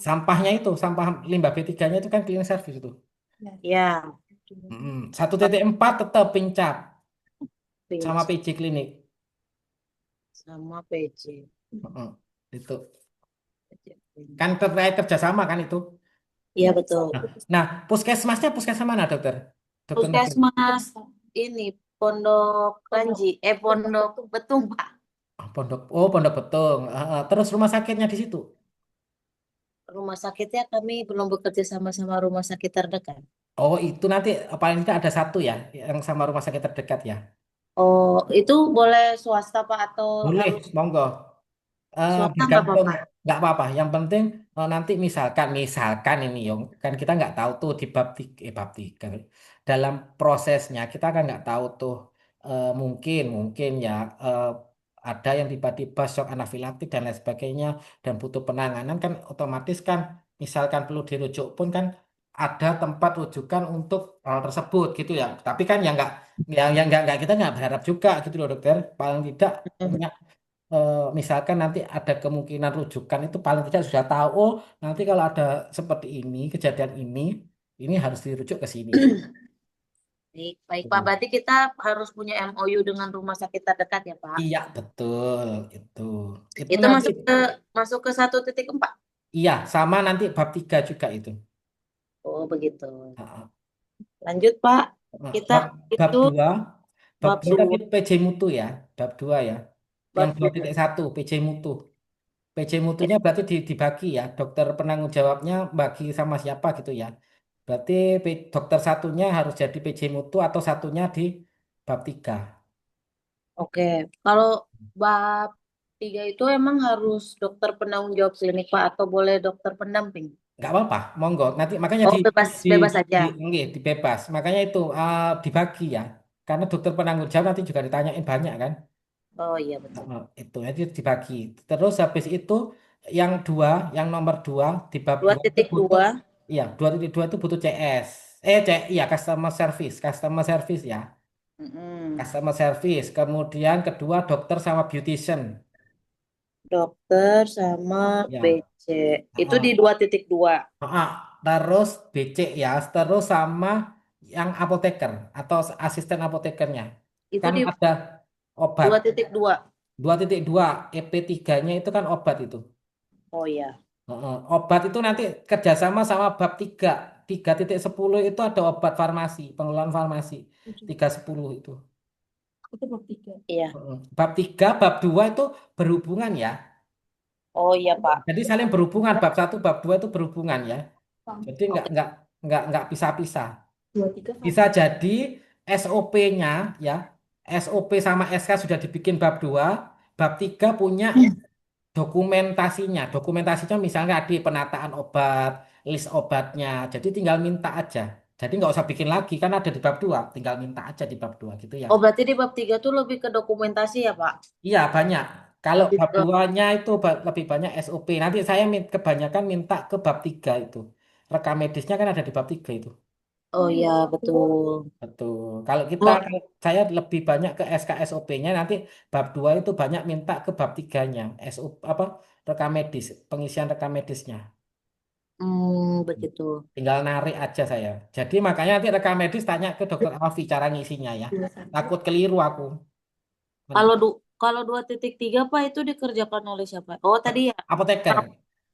Sampahnya itu, sampah limbah B3-nya itu kan cleaning service itu. Ya, 1.4 tetap pincap sama pinch PJ klinik. sama PJ. Mm-mm. Itu kan terkait kerjasama kan itu. Iya, betul. Nah, nah, puskesmasnya puskesmas mana dokter? Dokter Nabil. Puskesmas ini Pondok Ranji, Pondok Betung, Pak. Pondok Betung. Terus rumah sakitnya di situ. Rumah sakitnya kami belum bekerja sama rumah sakit terdekat. Oh, itu nanti paling tidak ada satu ya yang sama rumah sakit terdekat ya. Oh, itu boleh swasta, Pak, atau Boleh, harus monggo. swasta nggak Bergantung, apa-apa? nggak apa-apa. Yang penting nanti misalkan ini Yong, kan kita nggak tahu tuh di bab 3 dalam prosesnya kita kan nggak tahu tuh mungkin ya eh, ada yang tiba-tiba shock anafilaktik dan lain sebagainya dan butuh penanganan kan otomatis kan misalkan perlu dirujuk pun kan ada tempat rujukan untuk hal tersebut gitu ya. Tapi kan yang nggak kita nggak berharap juga gitu loh dokter. Paling tidak misalkan nanti ada kemungkinan rujukan itu paling tidak sudah tahu oh nanti kalau ada seperti ini kejadian ini harus dirujuk ke sini. Baik, baik, Pak. Berarti kita harus punya MOU dengan rumah sakit terdekat ya, Pak. Iya betul itu Itu nanti masuk ke 1.4. iya sama nanti bab 3 juga itu. Oh, begitu. Ah, Lanjut, Pak. ah. Kita Bab itu 2 bab bab 2 tadi 2, PJ mutu ya bab 2 ya yang bab 2. 2.1 PJ mutu. PJ mutunya berarti dibagi ya dokter penanggung jawabnya bagi sama siapa gitu ya. Berarti dokter satunya harus jadi PJ mutu atau satunya di bab 3. Oke. Kalau bab 3 itu emang harus dokter penanggung jawab klinik, Pak, atau boleh dokter pendamping? Nggak apa-apa, monggo. Nanti makanya Oh, bebas, di, bebas saja. nggih, dibebas. Makanya itu dibagi ya. Karena dokter penanggung jawab nanti juga ditanyain banyak kan. Oh, iya betul. Itu nanti dibagi. Terus habis itu yang dua, yang nomor 2 di bab Dua 2 itu titik butuh, dua. iya 2.2 itu butuh CS. Iya customer service ya. Mm-mm. customer service. Kemudian kedua dokter sama beautician. Dokter sama Ya. BC. Itu di 2.2. Ah, terus BC ya, terus sama yang apoteker atau asisten apotekernya. Itu Kan di ada obat 2.2. 2.2 EP3-nya itu kan obat itu. Oh ya. Obat itu nanti kerjasama sama bab 3. 3.10 itu ada obat farmasi, pengelolaan farmasi. 3.10 itu. Itu bab 3. Iya. Bab 3, bab 2 itu berhubungan ya. Oh iya, Pak. Jadi saling berhubungan, bab 1, bab 2 itu berhubungan ya. Jadi Oke. nggak pisah-pisah. 2.3 Bisa sama. jadi SOP-nya ya, SOP sama SK sudah dibikin bab 2, bab 3 punya dokumentasinya. Dokumentasinya misalnya di penataan obat, list obatnya. Jadi tinggal minta aja. Jadi nggak usah bikin lagi, kan ada di bab 2. Tinggal minta aja di bab 2 gitu ya. Oh, berarti di bab 3 tuh lebih ke dokumentasi ya, Pak? Iya, banyak. Kalau Lebih bab ke 2-nya itu lebih banyak SOP. Nanti saya kebanyakan minta ke bab 3 itu. Rekam medisnya kan ada di bab 3 itu. Oh iya, betul. Betul. Kalau kita, Oh, saya lebih banyak ke SKSOP-nya, nanti bab 2 itu banyak minta ke bab 3-nya. SO, apa, rekam medis, pengisian rekam medisnya. begitu. Tinggal narik aja saya. Jadi makanya nanti rekam medis tanya ke dokter Alfi cara ngisinya ya. Takut keliru aku. Kalau kalau 2.3 Pak itu dikerjakan oleh siapa? Oh, tadi ya. Apoteker.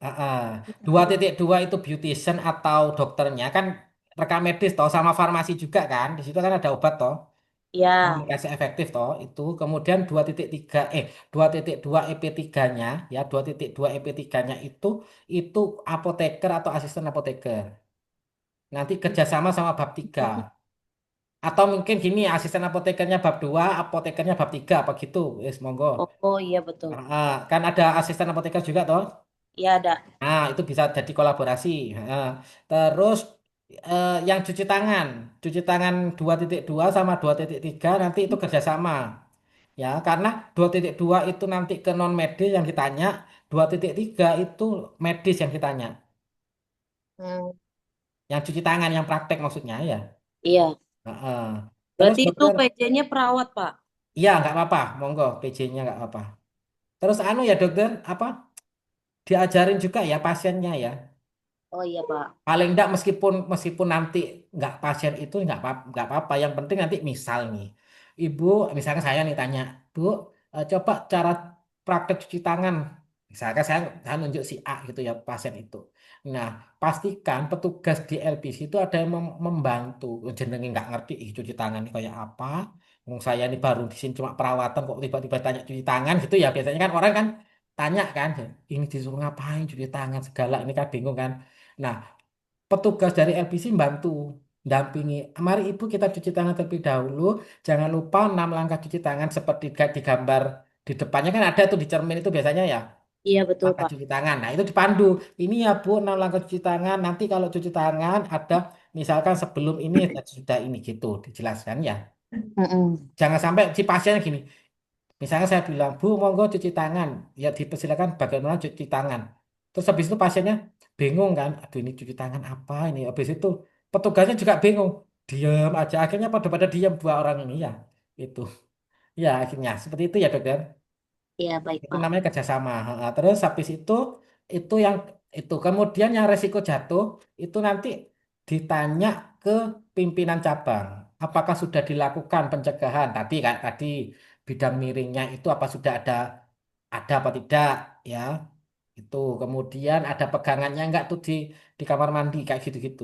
Heeh. 2.2 itu beautician atau dokternya kan rekam medis toh sama farmasi juga kan. Di situ kan ada obat toh. Ya. Komunikasi efektif toh itu. Kemudian 2.3 2.2 EP3-nya ya 2.2 EP3-nya itu apoteker atau asisten apoteker. Nanti kerjasama sama bab 3. Atau mungkin gini asisten apotekernya bab 2 apotekernya bab 3 apa gitu. Wis monggo. Oh iya betul. Kan ada asisten apoteker juga toh. Iya ada. Nah, itu bisa jadi kolaborasi. Terus yang cuci tangan 2.2 sama 2.3 nanti itu kerjasama. Ya, karena 2.2 itu nanti ke non medis yang ditanya, 2.3 itu medis yang ditanya. Hmm, Yang cuci tangan, yang praktek maksudnya ya. iya. Heeh. Terus Berarti itu dokter, PJ-nya perawat, Pak. iya nggak apa-apa, monggo PJ-nya nggak apa-apa. Terus anu ya dokter, apa diajarin juga ya pasiennya ya. Oh iya, Pak. Paling enggak meskipun meskipun nanti nggak pasien itu nggak apa-apa. Yang penting nanti misal nih, ibu misalnya saya nih tanya, Bu, coba cara praktek cuci tangan. Misalkan saya nunjuk si A gitu ya pasien itu. Nah, pastikan petugas di LPC itu ada yang membantu. Jenenge nggak ngerti ih, cuci tangan ini kayak apa. Wong saya ini baru di sini cuma perawatan kok tiba-tiba tanya cuci tangan gitu ya. Biasanya kan orang kan tanya kan, ini disuruh ngapain cuci tangan segala ini kan bingung kan. Nah, petugas dari LPC bantu dampingi. Mari ibu kita cuci tangan terlebih dahulu. Jangan lupa 6 langkah cuci tangan seperti digambar di depannya kan ada tuh di cermin itu biasanya ya. Iya betul, Langkah Pak. cuci tangan. Nah itu dipandu. Ini ya Bu 6 langkah cuci tangan. Nanti kalau cuci tangan ada misalkan sebelum ini dan sudah ini gitu dijelaskan ya. Mm-mm. Jangan sampai si pasiennya gini. Misalnya saya bilang, Bu, monggo cuci tangan. Ya dipersilakan bagaimana cuci tangan. Terus habis itu pasiennya bingung kan, aduh ini cuci tangan apa ini. Habis itu petugasnya juga bingung. Diam aja. Akhirnya pada diam dua orang ini ya. Itu. Ya akhirnya seperti itu ya dokter. Iya baik, Itu Pak. namanya kerjasama. Terus habis itu yang itu. Kemudian yang resiko jatuh itu nanti ditanya ke pimpinan cabang. Apakah sudah dilakukan pencegahan tadi kan tadi bidang miringnya itu apa sudah ada apa tidak ya itu. Kemudian ada pegangannya enggak tuh di kamar mandi kayak gitu-gitu.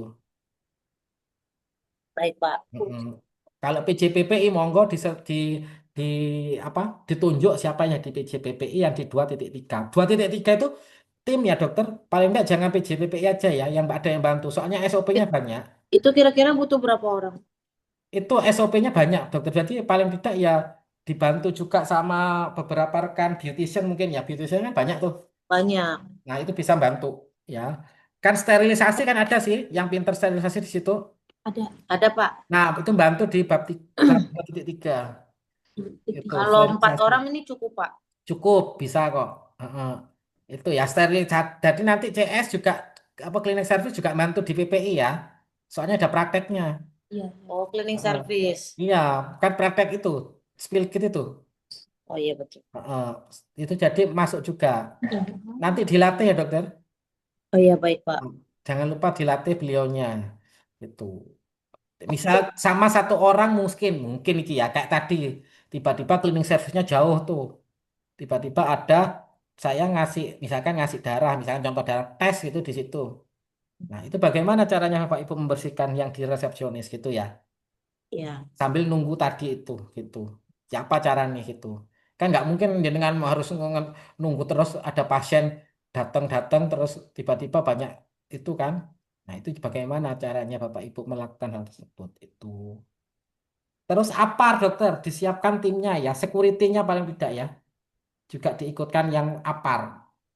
Baik, Pak. Mm-mm. Kalau PJPPI monggo di apa ditunjuk siapanya di PJPPI yang di 2.3. 2.3 itu tim ya dokter. Paling enggak jangan PJPPI aja ya yang ada yang bantu. Soalnya SOP-nya It- banyak. Itu kira-kira butuh berapa orang? Itu SOP-nya banyak dokter. Jadi paling tidak ya dibantu juga sama beberapa rekan beautician mungkin ya. Beautician kan banyak tuh. Banyak. Nah, itu bisa bantu ya. Kan sterilisasi kan ada sih yang pinter sterilisasi di situ. Ada, Pak. Nah, itu bantu di bab 2.3 itu Kalau 4 sterilisasi. orang ini cukup, Pak. Cukup bisa kok. Heeh. Itu ya sterilisasi. Jadi nanti CS juga apa klinik service juga bantu di PPI ya. Soalnya ada prakteknya. Iya. Oh, cleaning Heeh. service. Iya, kan praktek itu, spill kit itu. Oh iya betul. Heeh. Itu jadi masuk juga. Nanti dilatih ya dokter. Oh iya baik Pak. Jangan lupa dilatih beliaunya. Itu. Misal sama satu orang mungkin, mungkin iki ya kayak tadi tiba-tiba cleaning service-nya jauh tuh. Tiba-tiba ada saya ngasih misalkan ngasih darah, misalkan contoh darah tes itu di situ. Nah, itu bagaimana caranya Bapak Ibu membersihkan yang di resepsionis gitu ya? Iya. Sambil nunggu tadi itu gitu. Siapa caranya gitu? Kan nggak mungkin jenengan harus nunggu terus ada pasien datang-datang terus tiba-tiba banyak itu kan. Nah, itu bagaimana caranya Bapak Ibu melakukan hal tersebut itu. Terus apar dokter disiapkan timnya ya, security-nya paling tidak ya, juga diikutkan yang apar.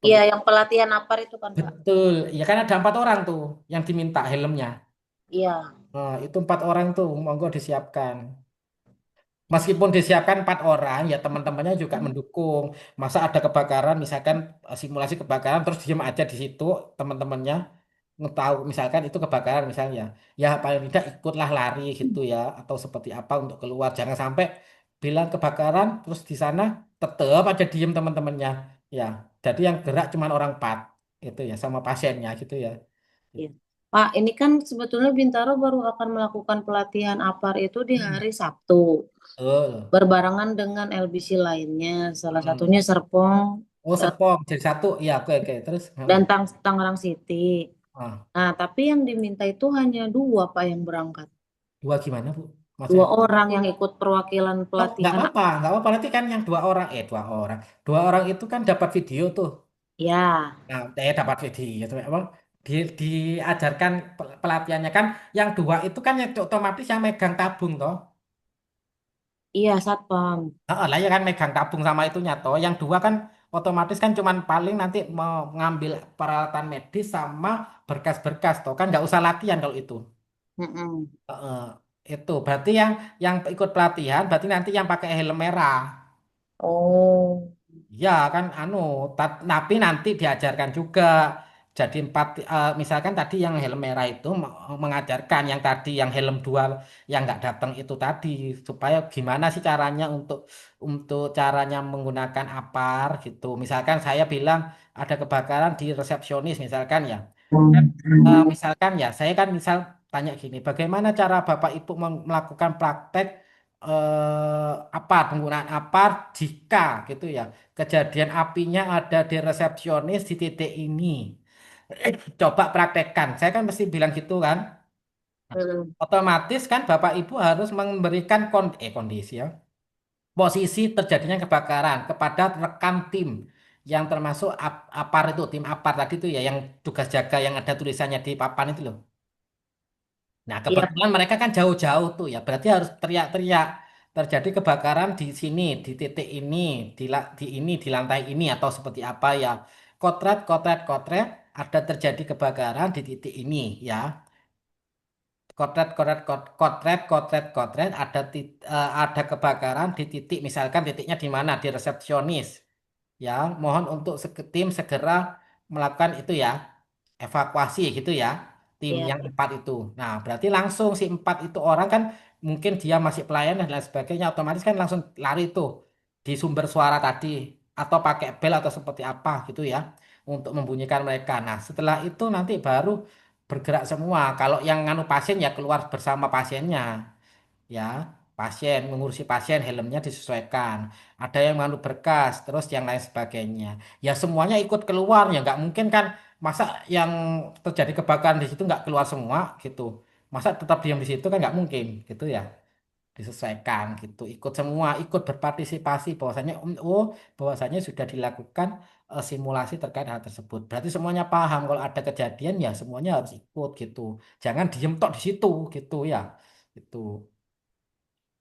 Iya yang pelatihan APAR itu kan Pak. Betul, ya kan ada 4 orang tuh yang diminta helmnya. Iya. Nah, itu 4 orang tuh monggo disiapkan. Meskipun disiapkan 4 orang, ya teman-temannya juga mendukung. Masa ada kebakaran, misalkan simulasi kebakaran, terus diem aja di situ, teman-temannya tahu misalkan itu kebakaran misalnya, ya paling tidak ikutlah lari gitu ya, atau seperti apa untuk keluar. Jangan sampai bilang kebakaran, terus di sana tetap aja diem teman-temannya. Ya, jadi yang gerak cuma orang 4, itu ya, sama pasiennya gitu ya. Iya. Pak, ini kan sebetulnya Bintaro baru akan melakukan pelatihan APAR itu di hari Sabtu, Betul. berbarengan dengan LBC lainnya, salah Hmm. satunya Serpong Oh, eh, Serpong jadi satu, ya oke oke. Terus, dan Tangerang City. ah, Nah, tapi yang diminta itu hanya dua Pak yang berangkat. dua gimana Bu? Dua Maksudnya? orang yang ikut perwakilan Oh, pelatihan. nggak apa-apa. Nanti kan yang 2 orang, 2 orang, 2 orang itu kan dapat video tuh. Ya, Nah, dapat video tuh, apa? Diajarkan pelatihannya kan, yang 2 itu kan yang otomatis yang megang tabung toh. iya Satpam. Lah ya kan megang tabung sama itunya toh. Yang 2 kan otomatis kan cuman paling nanti mau ngambil peralatan medis sama berkas-berkas toh. Kan nggak usah latihan kalau itu. Mm-mm. Heeh. Itu berarti yang ikut pelatihan berarti nanti yang pakai helm merah. Oh, Ya kan anu, tapi nanti diajarkan juga. Jadi 4, misalkan tadi yang helm merah itu mengajarkan yang tadi yang helm 2 yang nggak datang itu tadi supaya gimana sih caranya untuk caranya menggunakan apar gitu. Misalkan saya bilang ada kebakaran di resepsionis misalkan ya. Kan, misalkan ya saya kan misal tanya gini, bagaimana cara Bapak Ibu melakukan praktek apar penggunaan apar jika gitu ya kejadian apinya ada di resepsionis di titik ini. Coba praktekkan. Saya kan mesti bilang gitu kan. mm. Otomatis kan Bapak Ibu harus memberikan kondisi ya. Posisi terjadinya kebakaran kepada rekan tim yang termasuk apar itu, tim apar tadi itu ya yang tugas jaga yang ada tulisannya di papan itu loh. Nah, Iya, kebetulan mereka kan jauh-jauh tuh ya, berarti harus teriak-teriak. Terjadi kebakaran di sini, di titik ini, di ini, di lantai ini atau seperti apa ya. Kotret, kotret, kotret, ada terjadi kebakaran di titik ini ya. Kotret, kotret, kotret, kotret, kotret, ada kebakaran di titik, misalkan titiknya di mana? Di resepsionis. Ya, mohon untuk tim segera melakukan itu ya evakuasi gitu ya tim iya, yang 4 itu. Nah berarti langsung si 4 itu orang kan mungkin dia masih pelayan dan lain sebagainya otomatis kan langsung lari tuh di sumber suara tadi atau pakai bel atau seperti apa gitu ya untuk membunyikan mereka. Nah setelah itu nanti baru bergerak semua. Kalau yang nganu pasien ya keluar bersama pasiennya ya pasien mengurusi pasien helmnya disesuaikan ada yang mengandung berkas terus yang lain sebagainya ya semuanya ikut keluar ya nggak mungkin kan masa yang terjadi kebakaran di situ nggak keluar semua gitu masa tetap diam di situ kan nggak mungkin gitu ya disesuaikan gitu ikut semua ikut berpartisipasi bahwasanya bahwasanya sudah dilakukan simulasi terkait hal tersebut berarti semuanya paham kalau ada kejadian ya semuanya harus ikut gitu jangan diem tok di situ gitu ya itu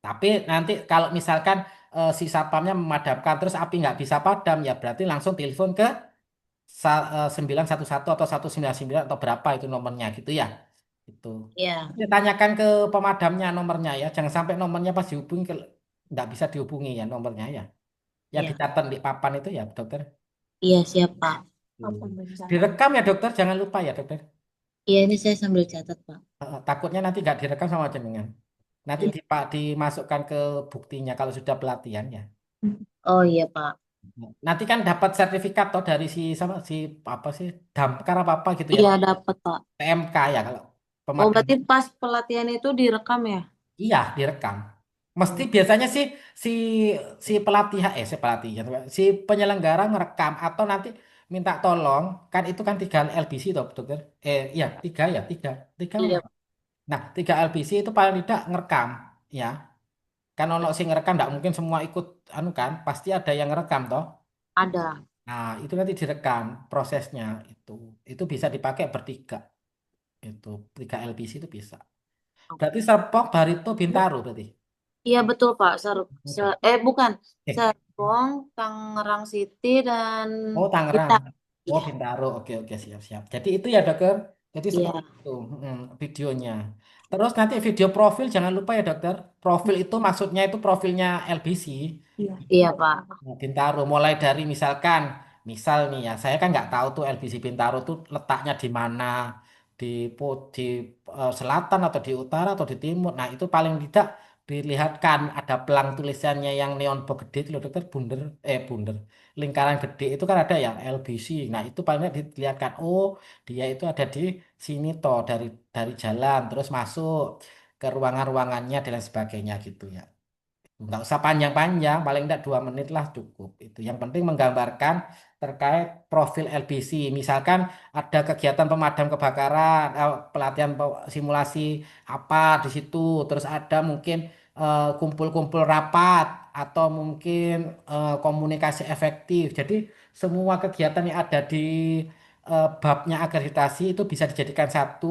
tapi nanti kalau misalkan si satpamnya memadamkan terus api nggak bisa padam ya berarti langsung telepon ke 911 atau 199 atau berapa itu nomornya gitu ya. Itu. iya, Nanti tanyakan ke pemadamnya nomornya ya. Jangan sampai nomornya pas dihubungi nggak bisa dihubungi ya nomornya ya. Ya iya, dicatat di papan itu ya dokter. iya siap Pak. Hmm. Direkam ya dokter, jangan lupa ya dokter. Iya, ini saya sambil catat, Pak. Takutnya nanti nggak direkam sama jenengan. Nanti Iya. dimasukkan ke buktinya kalau sudah pelatihan ya. Oh iya, Pak. Nanti kan dapat sertifikat toh dari sama si apa sih damkar apa gitu ya, Iya, dapat, Pak. PMK ya kalau Oh, pemadam. berarti pas pelatihan itu direkam ya? Iya, direkam. Mesti Oh, biasanya sih si si pelatih si penyelenggara ngerekam atau nanti minta tolong, kan itu kan 3 LBC toh, dokter. Iya, tiga iya, memang. Nah, 3 LBC itu paling tidak ngerekam, ya. Kan ono sing ngerekam, nggak mungkin semua ikut, anu kan, pasti ada yang ngerekam toh. ada. Nah, itu nanti direkam prosesnya itu. Itu bisa dipakai bertiga. Itu 3 LBC itu bisa. Berarti Serpong, Barito, Bintaro berarti. Iya, betul, Pak. Oke. Bukan. Eh, Serpong, Tangerang City, dan Oh, Tangerang. kita. Oh, Iya, Bintaro. Oke, oke, siap-siap. Jadi itu ya, dokter. Jadi iya, seperti itu videonya. Terus nanti video profil jangan lupa ya, dokter. Profil itu maksudnya itu profilnya LBC. iya, Pak. Nah, Bintaro mulai dari misalkan, misal nih ya, saya kan nggak tahu tuh LBC Bintaro tuh letaknya di mana, di di selatan atau di utara atau di timur. Nah, itu paling tidak dilihatkan ada pelang tulisannya yang neon box gede itu loh, dokter, bunder, lingkaran gede itu kan ada ya LBC. Nah, itu paling tidak dilihatkan, oh dia itu ada di sini toh, dari jalan terus masuk ke ruangan-ruangannya dan lain sebagainya gitu ya. Nggak usah panjang-panjang, paling tidak 2 menit lah cukup. Itu yang penting menggambarkan terkait profil LBC. Misalkan ada kegiatan pemadam kebakaran, pelatihan simulasi apa di situ, terus ada mungkin kumpul-kumpul rapat atau mungkin komunikasi efektif. Jadi semua kegiatan yang ada di babnya akreditasi itu bisa dijadikan satu,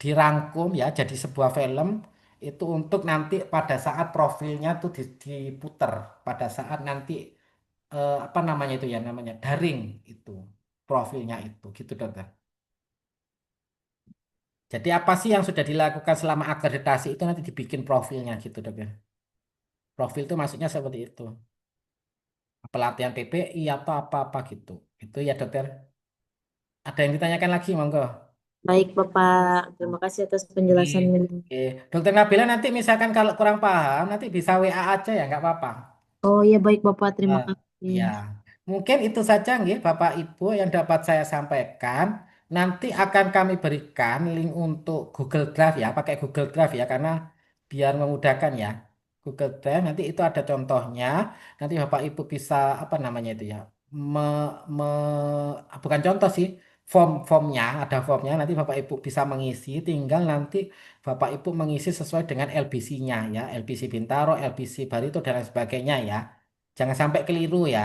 dirangkum ya jadi sebuah film itu untuk nanti pada saat profilnya tuh diputer pada saat nanti apa namanya itu ya namanya daring itu profilnya itu gitu, dokter. Jadi apa sih yang sudah dilakukan selama akreditasi itu nanti dibikin profilnya gitu, dokter. Profil itu maksudnya seperti itu. Pelatihan PPI atau apa-apa gitu. Itu ya, dokter. Ada yang ditanyakan lagi, monggo. Baik, Bapak. Terima kasih atas Oke. penjelasannya. Oke. Dokter Nabila nanti misalkan kalau kurang paham nanti bisa WA aja ya nggak apa-apa. Oh iya, baik, Bapak. Terima Eh, kasih. ya, mungkin itu saja nggih Bapak Ibu yang dapat saya sampaikan. Nanti akan kami berikan link untuk Google Drive ya, pakai Google Drive ya karena biar memudahkan ya. Google Drive nanti itu ada contohnya. Nanti Bapak Ibu bisa apa namanya itu ya, me, bukan contoh sih, formnya ada formnya. Nanti Bapak Ibu bisa mengisi. Tinggal nanti Bapak Ibu mengisi sesuai dengan LBC-nya ya, LBC Bintaro, LBC Barito dan lain sebagainya ya. Jangan sampai keliru ya,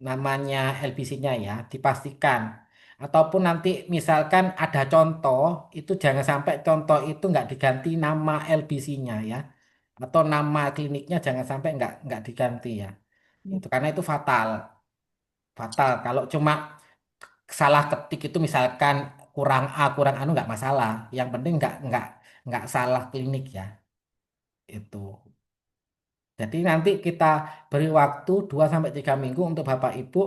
namanya LBC-nya ya, dipastikan. Ataupun nanti misalkan ada contoh, itu jangan sampai contoh itu nggak diganti nama LBC-nya ya. Atau nama kliniknya jangan sampai nggak diganti ya. Itu karena itu fatal. Fatal. Kalau cuma salah ketik itu misalkan kurang A, kurang anu nggak masalah. Yang penting nggak salah klinik ya. Itu. Jadi nanti kita beri waktu 2 sampai 3 minggu untuk Bapak Ibu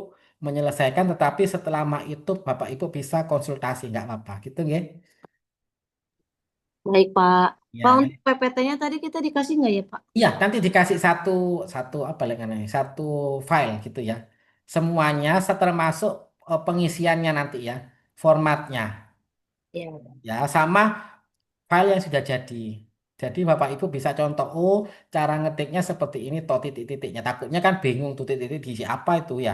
menyelesaikan, tetapi setelah itu Bapak Ibu bisa konsultasi, nggak apa-apa, gitu ya. Baik, Pak. Pak, Ya, untuk PPT-nya tadi kita dikasih nggak ya, Pak? iya nanti dikasih satu satu apa lagi namanya, satu file gitu ya. Semuanya termasuk pengisiannya nanti ya, formatnya Iya. ya sama file yang sudah jadi. Jadi Bapak Ibu bisa contoh, oh cara ngetiknya seperti ini, toh titik-titiknya. Takutnya kan bingung tuh titik-titik diisi apa itu ya,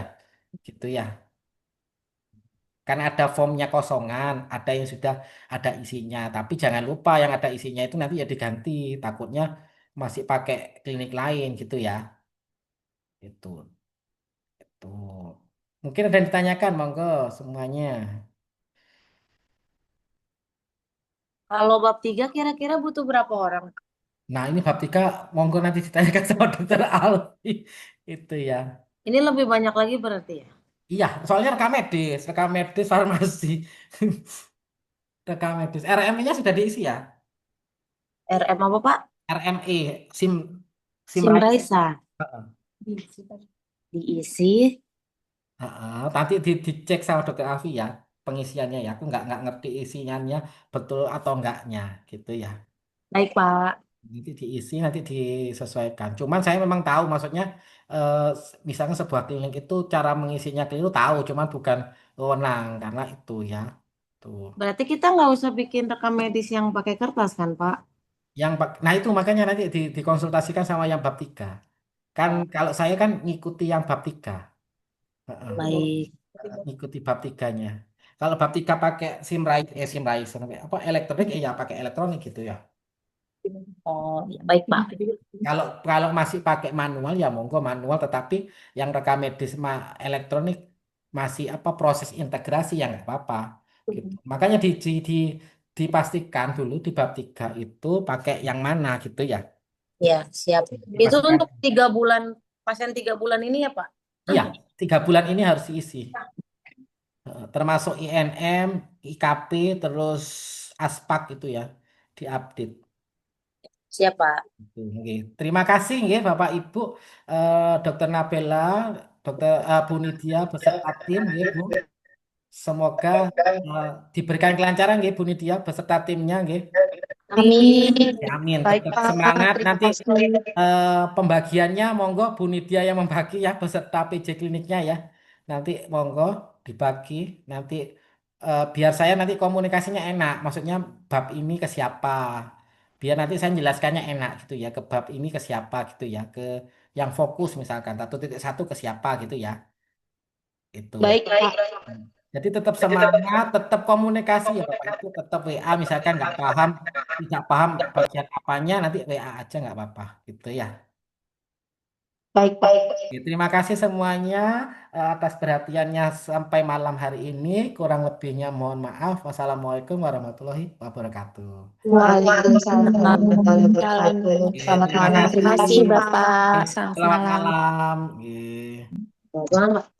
gitu ya. Kan ada formnya kosongan, ada yang sudah ada isinya. Tapi jangan lupa yang ada isinya itu nanti ya diganti. Takutnya masih pakai klinik lain gitu ya. Itu. Itu. Mungkin ada yang ditanyakan, monggo semuanya. Kalau bab 3 kira-kira butuh berapa orang? Nah, ini bab 3, monggo nanti ditanyakan sama dokter Alfi. Itu ya. Ini lebih banyak lagi berarti ya? Iya, soalnya rekam medis farmasi. Rekam medis. RME-nya sudah diisi ya? RM apa, Pak? RME, SIM SIM right. Raisa. Diisi. Heeh, nanti dicek sama dokter Alfi ya. pengisiannya ya. Aku nggak ngerti isinya betul atau enggaknya gitu ya. Baik, Pak. Nanti diisi, nanti disesuaikan. Cuman saya memang tahu, maksudnya misalnya sebuah klinik itu cara mengisinya keliru tahu, cuman bukan wewenang karena itu ya. Tuh. Berarti kita nggak usah bikin rekam medis yang pakai kertas kan, Pak? Nah itu makanya nanti dikonsultasikan sama yang bab 3. Kan kalau saya kan ngikuti yang bab 3. Heeh. Baik. Ngikuti bab 3-nya. Kalau bab 3 pakai SIM-RAIS, apa elektronik ya pakai elektronik gitu ya. Oh, ya, baik, Pak. Kalau kalau masih pakai manual ya monggo manual, tetapi yang rekam medis elektronik masih apa proses integrasi ya nggak apa-apa gitu. Makanya dipastikan dulu di bab 3 itu pakai yang mana gitu ya. Ya, siap. Itu Dipastikan. untuk 3 bulan, pasien 3 bulan ini ya, Pak? Iya, 3 bulan ini harus diisi. Termasuk INM, IKP, terus ASPAK itu ya, diupdate. Siap, Pak. Nggih. Terima kasih nggih Bapak Ibu, Dokter Nabela, Bu Nidia beserta tim nggih Bu. Semoga eh, diberikan kelancaran nggih Bu Nidia beserta timnya nggih. Amin. Ya, amin. Baik, Tetap Pak. semangat. Terima Nanti kasih. pembagiannya monggo Bu Nidia yang membagi ya beserta PJ kliniknya ya. Nanti monggo dibagi. Nanti biar saya nanti komunikasinya enak. Maksudnya bab ini ke siapa. Biar nanti saya menjelaskannya enak gitu ya. Ke bab ini ke siapa gitu ya. Ke yang fokus misalkan. 1.1 ke siapa gitu ya. Itu. Baik, Pak. Jadi tetap semangat, tetap komunikasi ya Bapak Ibu, tetap WA misalkan nggak paham, tidak paham bagian apanya nanti WA aja nggak apa-apa gitu ya. Baik, Pak. Oke, terima kasih semuanya atas perhatiannya sampai malam hari ini. Kurang lebihnya mohon maaf. Wassalamualaikum warahmatullahi wabarakatuh. Waalaikumsalam warahmatullahi wabarakatuh. Oke, Selamat terima malam. Terima kasih. kasih, Bapak. Selamat Selamat malam. malam. Oke. Selamat.